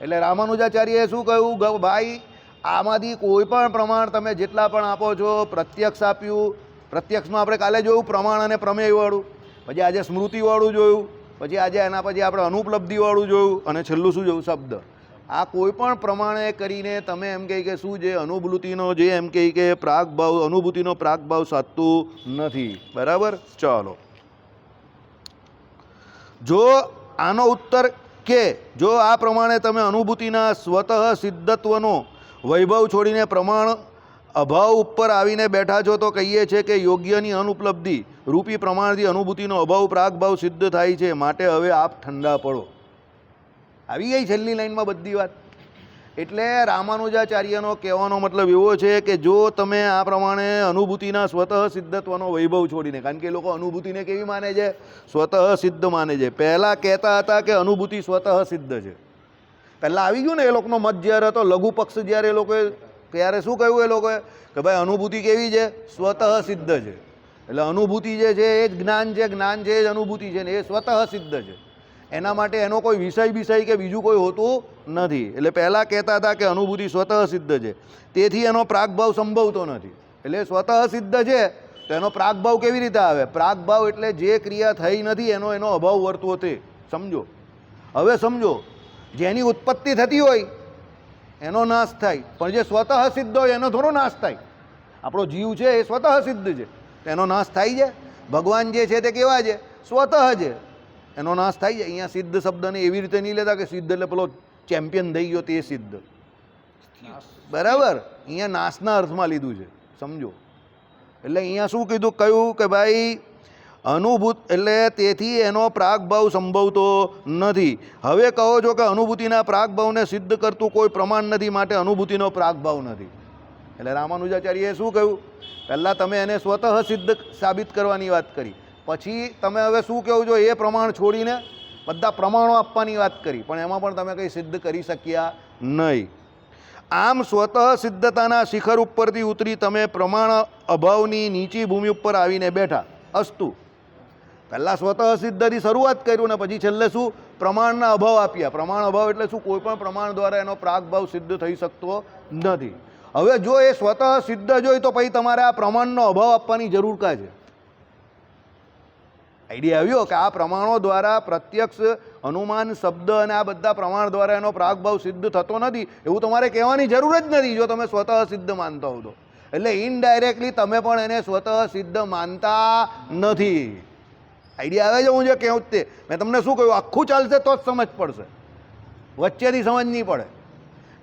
એટલે રામાનુજાચાર્યએ શું કહ્યું? ભાઈ આમાંથી કોઈ પણ પ્રમાણ તમે જેટલા પણ આપો છો, પ્રત્યક્ષ આપ્યું, પ્રત્યક્ષમાં આપણે કાલે જોયું પ્રમાણ અને પ્રમેયવાળું, પછી આજે સ્મૃતિવાળું જોયું, પછી આજે એના પછી આપણે અનુપલબ્ધિવાળું જોયું, અને છેલ્લું શું જોયું? શબ્દ. આ કોઈ પણ પ્રમાણે કરીને તમે એમ કહી કે શું છે? અનુભૂતિનો જે એમ કહી કે પ્રાગભાવ, અનુભૂતિનો પ્રાગભાવ સાધતું નથી. બરાબર, ચાલો. જો આનો ઉત્તર કે જો આ પ્રમાણે તમે અનુભૂતિના સ્વતઃ સિદ્ધત્વનો વૈભવ છોડીને પ્રમાણ અભાવ ઉપર આવીને બેઠા છો તો કહીએ છીએ કે યોગ્યની અનુપલબ્ધિ રૂપી પ્રમાણથી અનુભૂતિનો અભાવ પ્રાગભાવ સિદ્ધ થાય છે, માટે હવે આપ ઠંડા પડો. આવી ગઈ છેલ્લી લાઈનમાં બધી વાત. એટલે રામાનુજાચાર્યનો કહેવાનો મતલબ એવો છે કે જો તમે આ પ્રમાણે અનુભૂતિના સ્વતઃ સિદ્ધત્વનો વૈભવ છોડીને, કારણ કે એ લોકો અનુભૂતિને કેવી માને છે? સ્વતઃ સિદ્ધ માને છે. પહેલાં કહેતા હતા કે અનુભૂતિ સ્વતઃ સિદ્ધ છે. પહેલાં આવી ગયું ને એ લોકોનો મત જ્યારે હતો, લઘુ પક્ષ જ્યારે એ લોકોએ, ત્યારે શું કહ્યું એ લોકોએ કે ભાઈ અનુભૂતિ કેવી છે? સ્વતઃ સિદ્ધ છે. એટલે અનુભૂતિ જે છે એ જ જ્ઞાન છે, જ્ઞાન છે એ જ અનુભૂતિ છે ને એ સ્વતઃ સિદ્ધ છે. એના માટે એનો કોઈ વિષય કે બીજું કોઈ હોતું નથી. એટલે પહેલાં કહેતા હતા કે અનુભૂતિ સ્વતઃ સિદ્ધ છે, તેથી એનો પ્રાગભાવ સંભવતો નથી. એટલે સ્વતઃ સિદ્ધ છે તો એનો પ્રાગભાવ કેવી રીતે આવે? પ્રાગભાવ એટલે જે ક્રિયા થઈ નથી એનો અભાવ વર્તવો તે. સમજો, હવે સમજો, જેની ઉત્પત્તિ થતી હોય એનો નાશ થાય, પણ જે સ્વતઃ સિદ્ધ હોય એનો થોડો નાશ થાય. આપણો જીવ છે એ સ્વતઃ સિદ્ધ છે, એનો નાશ થાય છે. ભગવાન જે છે તે કેવા છે? સ્વતઃ છે, એનો નાશ થાય છે. અહીંયા સિદ્ધ શબ્દને એવી રીતે નહીં લેતા કે સિદ્ધ એટલે પેલો ચેમ્પિયન થઈ ગયો તે સિદ્ધ. બરાબર, અહીંયા નાશના અર્થમાં લીધું છે, સમજો. એટલે અહીંયા શું કીધું, કહ્યું કે ભાઈ અનુભૂત એટલે તેથી એનો પ્રાગભાવ સંભવતો નથી. હવે કહો છો કે અનુભૂતિના પ્રાગભાવને સિદ્ધ કરતું કોઈ પ્રમાણ નથી, માટે અનુભૂતિનો પ્રાગભાવ નથી. એટલે રામાનુજાચાર્યએ શું કહ્યું, પહેલાં તમે એને સ્વતઃ સિદ્ધ સાબિત કરવાની વાત કરી, પછી તમે હવે શું કહો છો, એ પ્રમાણ છોડીને બધા પ્રમાણો આપવાની વાત કરી, પણ એમાં પણ તમે કંઈ સિદ્ધ કરી શક્યા નહીં. આમ સ્વતઃ સિદ્ધતાના શિખર ઉપરથી ઉતરી તમે પ્રમાણ અભાવની નીચી ભૂમિ ઉપર આવીને બેઠા. અસ્તુ, પહેલાં સ્વતઃ સિદ્ધથી શરૂઆત કર્યું ને પછી છેલ્લે શું પ્રમાણના અભાવ આપ્યા. પ્રમાણ અભાવ એટલે શું, કોઈ પણ પ્રમાણ દ્વારા એનો પ્રાગભાવ સિદ્ધ થઈ શકતો નથી. હવે જો એ સ્વતઃ સિદ્ધ જ હોય તો પછી તમારે આ પ્રમાણનો અભાવ આપવાની જરૂર કાં છે? આઈડિયા આવ્યો કે આ પ્રમાણો દ્વારા પ્રત્યક્ષ અનુમાન શબ્દ અને આ બધા પ્રમાણ દ્વારા એનો પ્રાગભાવ સિદ્ધ થતો નથી એવું તમારે કહેવાની જરૂર જ નથી જો તમે સ્વતઃ સિદ્ધ માનતા હો તો. એટલે ઇનડાયરેક્ટલી તમે પણ એને સ્વતઃ સિદ્ધ માનતા નથી. આઈડિયા આવે છે હું જે કહું તે? મેં તમને શું કહ્યું, આખું ચાલશે તો જ સમજ પડશે, વચ્ચેથી સમજ નહીં પડે.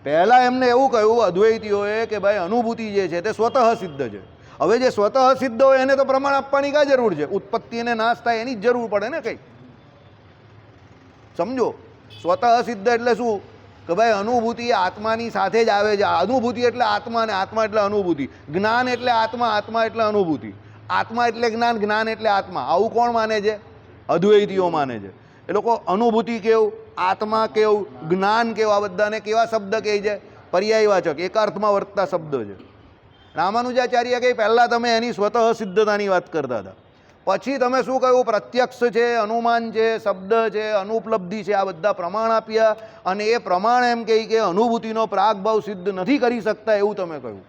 પહેલાં એમને એવું કહ્યું અદ્વૈતીઓએ કે ભાઈ અનુભૂતિ જે છે તે સ્વતઃ સિદ્ધ છે. હવે જે સ્વતઃ સિદ્ધ હોય એને તો પ્રમાણ આપવાની કાં જરૂર છે? ઉત્પત્તિ અને નાશ થાય એની જ જરૂર પડે ને કંઈ. સમજો, સ્વતઃ સિદ્ધ એટલે શું કે ભાઈ અનુભૂતિ આત્માની સાથે જ આવે છે. અનુભૂતિ એટલે આત્મા અને આત્મા એટલે અનુભૂતિ. જ્ઞાન એટલે આત્મા, આત્મા એટલે અનુભૂતિ. આત્મા એટલે જ્ઞાન, જ્ઞાન એટલે આત્મા. આવું કોણ માને છે? અદ્વૈતીઓ માને છે. એ લોકો અનુભૂતિ કેવું, આત્મા કેવું, જ્ઞાન કેવું, આ બધાને કેવા શબ્દ કહે છે? પર્યાયવાચક, એકાર્થમાં વર્તતા શબ્દ છે. રામાનુજાચાર્ય કહે પહેલાં તમે એની સ્વતઃ સિદ્ધતાની વાત કરતા હતા, પછી તમે શું કહ્યું, પ્રત્યક્ષ છે, અનુમાન છે, શબ્દ છે, અનુપલબ્ધિ છે, આ બધા પ્રમાણ આપ્યા અને એ પ્રમાણ એમ કહે કે અનુભૂતિનો પ્રાગભાવ સિદ્ધ નથી કરી શકતા એવું તમે કહ્યું.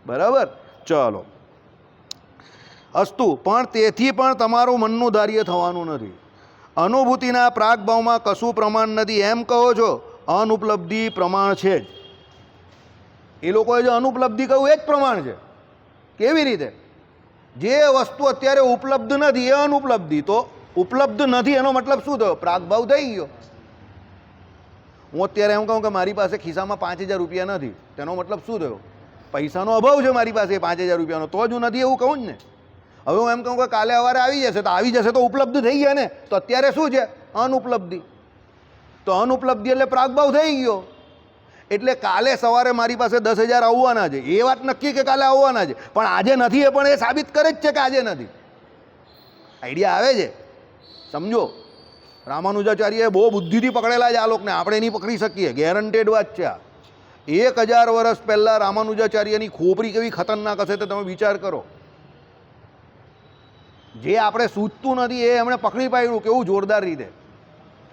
બરાબર, ચલો અસ્તુ. પણ તેથી પણ તમારું મનનું ધાર્ય થવાનું નથી. અનુભૂતિના પ્રાગભાવમાં કશું પ્રમાણ નથી એમ કહો છો, અનુપલબ્ધિ પ્રમાણ છે જ. એ લોકોએ જે અનુપલબ્ધિ કહ્યું એ જ પ્રમાણ છે. કેવી રીતે? જે વસ્તુ અત્યારે ઉપલબ્ધ નથી એ અનુપલબ્ધિ, તો ઉપલબ્ધ નથી એનો મતલબ શું થયો? પ્રાગભાવ થઈ ગયો. હું અત્યારે એમ કહું કે મારી પાસે ખિસ્સામાં 5000 રૂપિયા નથી, તેનો મતલબ શું થયો? પૈસાનો અભાવ છે મારી પાસે 5000 રૂપિયાનો, તો જ હું નથી એવું કહું જ ને. હવે હું એમ કહું કે કાલે સવારે આવી જશે, તો આવી જશે તો ઉપલબ્ધ થઈ ગયા ને. તો અત્યારે શું છે? અનુપલબ્ધિ. તો અનુપલબ્ધિ એટલે પ્રાગભાવ થઈ ગયો. એટલે કાલે સવારે મારી પાસે 10,000 આવવાના છે, એ વાત નક્કી કે કાલે આવવાના છે, પણ આજે નથી એ પણ એ સાબિત કરે જ છે કે આજે નથી. આઈડિયા આવે છે? સમજો, રામાનુજાચાર્યએ બહુ બુદ્ધિથી પકડેલા છે આ લોકને, આપણે નહીં પકડી શકીએ, ગેરંટેડ વાત છે આ. 1000 વર્ષ પહેલાં રામાનુજાચાર્યની ખોપરી કેવી ખતરનાક હશે તો તમે વિચાર કરો. જે આપણે સૂચતું નથી એ એમણે પકડી પાડ્યું, કેવું જોરદાર રીતે.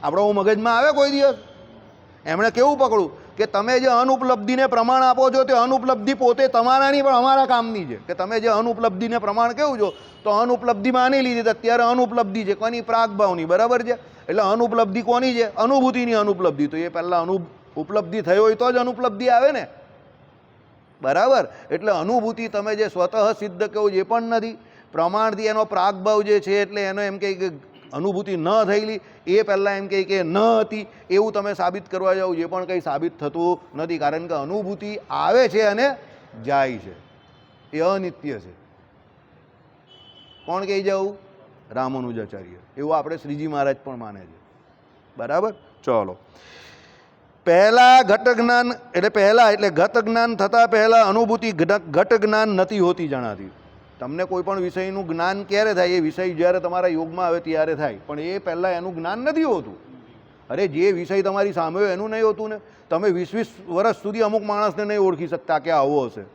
આપણો મગજમાં આવે કોઈ દિવસ? એમણે કેવું પકડું કે તમે જે અનુપલબ્ધિને પ્રમાણ આપો છો તે અનુપલબ્ધિ પોતે તમારા નહીં પણ અમારા કામની છે. કે તમે જે અનુપલબ્ધિને પ્રમાણ કેવું છો તો અનુપલબ્ધિ માની લીધી, અત્યારે અનુપલબ્ધિ છે કોની? પ્રાગભાવની. બરાબર છે? એટલે અનુપલબ્ધિ કોની છે? અનુભૂતિની અનુપલબ્ધિ. તો એ પહેલાં ઉપલબ્ધિ થઈ હોય તો જ અનુપલબ્ધિ આવે ને. બરાબર? એટલે અનુભૂતિ તમે જે સ્વતઃ સિદ્ધ કહો એ પણ નથી, પ્રમાણથી એનો પ્રાગભાવ જે છે એટલે એનો એમ કહે કે અનુભૂતિ ન થયેલી એ પહેલાં એમ કહે કે ન હતી એવું તમે સાબિત કરવા જાઓ એ પણ કંઈ સાબિત થતું નથી. કારણ કે અનુભૂતિ આવે છે અને જાય છે, એ અનિત્ય છે. કોણ કહી જવું? રામાનુજાચાર્ય. એવું આપણે શ્રીજી મહારાજ પણ માને છે. બરાબર, ચલો. પહેલાં ઘટ જ્ઞાન એટલે પહેલાં એટલે ઘટ જ્ઞાન થતાં પહેલાં અનુભૂતિ ઘટ જ્ઞાન નથી હોતી જણાતી. તમને કોઈ પણ વિષયનું જ્ઞાન ક્યારે થાય? એ વિષય જ્યારે તમારા યોગમાં આવે ત્યારે થાય, પણ એ પહેલાં એનું જ્ઞાન નથી હોતું. અરે જે વિષય તમારી સામે હોય એનું નહીં હોતું ને. તમે 20-20 વર્ષ સુધી અમુક માણસને નહીં ઓળખી શકતા કે આવો હશે,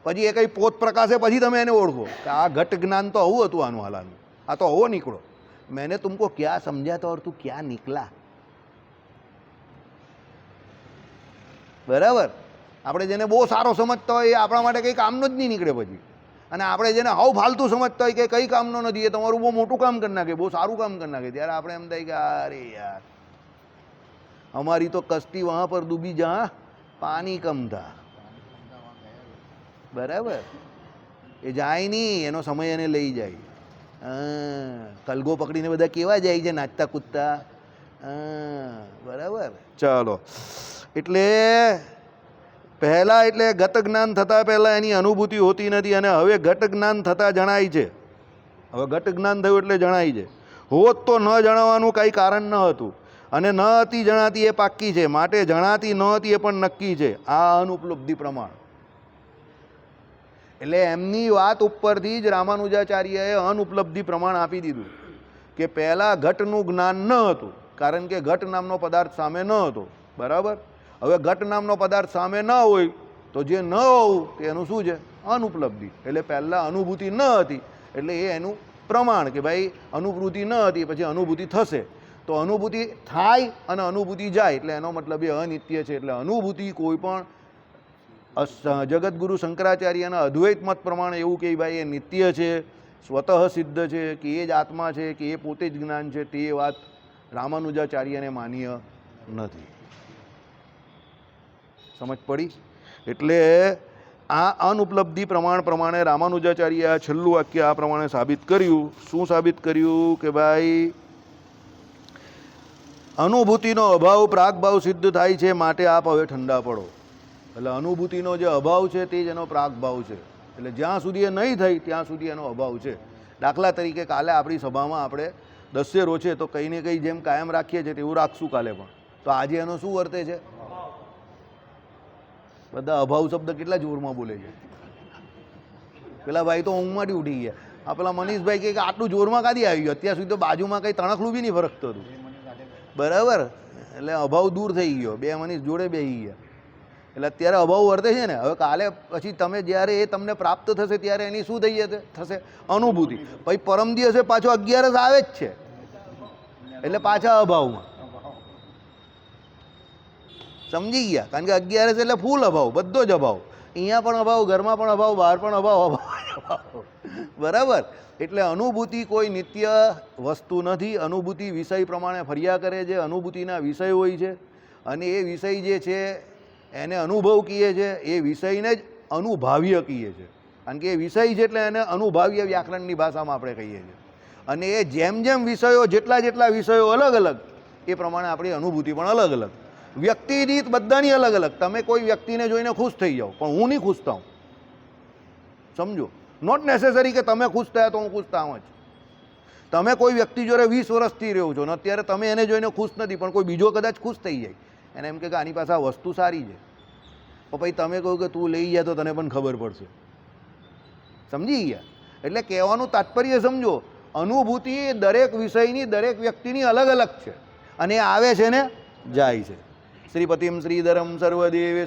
પછી એ કંઈ પોત પ્રકાશે પછી તમે એને ઓળખો કે આ ઘટ જ્ઞાન તો આવું હતું, આનું હાલાનું આ તો આવો નીકળો. મેને તુમકો ક્યાં સમજાતા ઓર તું ક્યાં નીકળા? બરાબર? આપણે જેને બહુ સારો સમજતા હોય એ આપણા માટે કંઈ કામનો જ નહીં નીકળે પછી. અને આપણે જેને હાવ ફાલતું સમજતા હોય કે કંઈ કામનો નથી, એ તમારું બહુ મોટું કામ કરી નાખે, બહુ સારું કામ કરી નાખે, ત્યારે આપણે એમ થાય કે અરે યાર हमारी तो कश्ती वहाँ पर डूबी जहाँ पानी कम था. બરાબર? એ જાય નહીં, એનો સમય એને લઈ જાય. કલગો પકડીને બધા કેવા જાય છે નાચતા કૂદતા. બરાબર, ચાલો. એટલે પહેલાં એટલે ગત જ્ઞાન થતાં પહેલાં એની અનુભૂતિ હોતી નથી અને હવે ઘટ જ્ઞાન થતાં જણાય છે. હવે ઘટ જ્ઞાન થયું એટલે જણાય છે. હોત તો ન જણાવવાનું કાંઈ કારણ ન હતું અને ન હતી જણાતી એ પાક્કી છે, માટે જણાતી ન હતી એ પણ નક્કી છે. આ અનુપલબ્ધિ પ્રમાણ. એટલે એમની વાત ઉપરથી જ રામાનુજાચાર્યએ અનુપલબ્ધિ પ્રમાણ આપી દીધું કે પહેલાં ઘટનું જ્ઞાન ન હતું, કારણ કે ઘટ નામનો પદાર્થ સામે ન હતો. બરાબર. હવે ઘટ નામનો પદાર્થ સામે ન હોય તો જે ન હોવું તેનું શું છે? અનુપલબ્ધિ. એટલે પહેલાં અનુભૂતિ ન હતી એટલે એ એનું પ્રમાણ કે ભાઈ અનુભૂતિ ન હતી પછી અનુભૂતિ થશે. તો અનુભૂતિ થાય અને અનુભૂતિ જાય એટલે એનો મતલબ એ અનિત્ય છે. એટલે અનુભૂતિ કોઈ પણ જગતગુરુ શંકરાચાર્યના અદ્વૈત મત પ્રમાણે એવું કે ભાઈ એ નિત્ય છે, સ્વતઃ સિદ્ધ છે, કે એ જ આત્મા છે, કે એ પોતે જ જ્ઞાન છે, તે વાત રામાનુજાચાર્યને માન્ય નથી. સમજ પડી? એટલે આ અનુપલબ્ધિ પ્રમાણે રામાનુજાચાર્ય આ છેલ્લું વાક્ય આ પ્રમાણે સાબિત કર્યું. શું સાબિત કર્યું? કે ભાઈ અનુભૂતિનો અભાવ પ્રાગભાવ સિદ્ધ થાય છે, માટે આપ હવે ઠંડા પડો. એટલે અનુભૂતિનો જે અભાવ છે તે જ એનો પ્રાગભાવ છે. એટલે જ્યાં સુધી એ નહીં થઈ ત્યાં સુધી એનો અભાવ છે. દાખલા તરીકે કાલે આપણી સભામાં આપણે દસ્યેરો છે તો કંઈ ને કંઈ જેમ કાયમ રાખીએ છીએ તેવું રાખશું કાલે પણ. તો આજે એનો શું વર્તે છે? બધા અભાવ શબ્દ કેટલા જોરમાં બોલે છે. પેલા ભાઈ તો ઊંઘમાંથી ઉઠી ગયા. આ પેલા મનીષભાઈ કે આટલું જોરમાં કાદી આવી ગયું? અત્યાર સુધી તો બાજુમાં કંઈ તણખલું બી નહીં ફરકતું હતું. બરાબર. એટલે અભાવ દૂર થઈ ગયો. બે મનીષ જોડે બેસી ગયા એટલે અત્યારે અભાવ વર્તે છે ને. હવે કાલે પછી તમે જ્યારે એ તમને પ્રાપ્ત થશે ત્યારે એની શું થઈ થશે? અનુભૂતિ. પછી પરમ દિવસે પાછો 11 આવે જ છે એટલે પાછા અભાવમાં. સમજી ગયા? કારણ કે 11 એટલે ફૂલ અભાવ, બધો જ અભાવ. અહીંયા પણ અભાવ, ઘરમાં પણ અભાવ, બહાર પણ અભાવ. બરાબર. એટલે અનુભૂતિ કોઈ નિત્ય વસ્તુ નથી. અનુભૂતિ વિષય પ્રમાણે ફર્યા કરે છે. અનુભૂતિના વિષય હોય છે અને એ વિષય જે છે એને અનુભવ કહીએ છે. એ વિષયને જ અનુભાવ્ય કહીએ છીએ. કારણ કે એ વિષય છે એટલે એને અનુભાવ્ય વ્યાકરણની ભાષામાં આપણે કહીએ છીએ. અને એ જેમ જેમ વિષયો જેટલા વિષયો અલગ અલગ એ પ્રમાણે આપણી અનુભૂતિ પણ અલગ અલગ. વ્યક્તિ રીત બધાની અલગ અલગ. તમે કોઈ વ્યક્તિને જોઈને ખુશ થઈ જાઓ પણ હું નહીં ખુશ થાઉં. સમજો? નોટ નેસેસરી કે તમે ખુશ થયા તો હું ખુશ થાઉં જ. તમે કોઈ વ્યક્તિ જોડે 20 વર્ષથી રહ્યો છો ને અત્યારે તમે એને જોઈને ખુશ નથી પણ કોઈ બીજો કદાચ ખુશ થઈ જાય. એને એમ કે આની પાસે આ વસ્તુ સારી છે તો પછી તમે કહો કે તું લઈ જાય તો તને પણ ખબર પડશે. સમજી ગયા? એટલે કહેવાનું તાત્પર્ય સમજો. અનુભૂતિ દરેક વિષયની દરેક વ્યક્તિની અલગ અલગ છે અને આવે છે ને જાય છે. શ્રીપતિમ શ્રીધરમ સર્વદેવે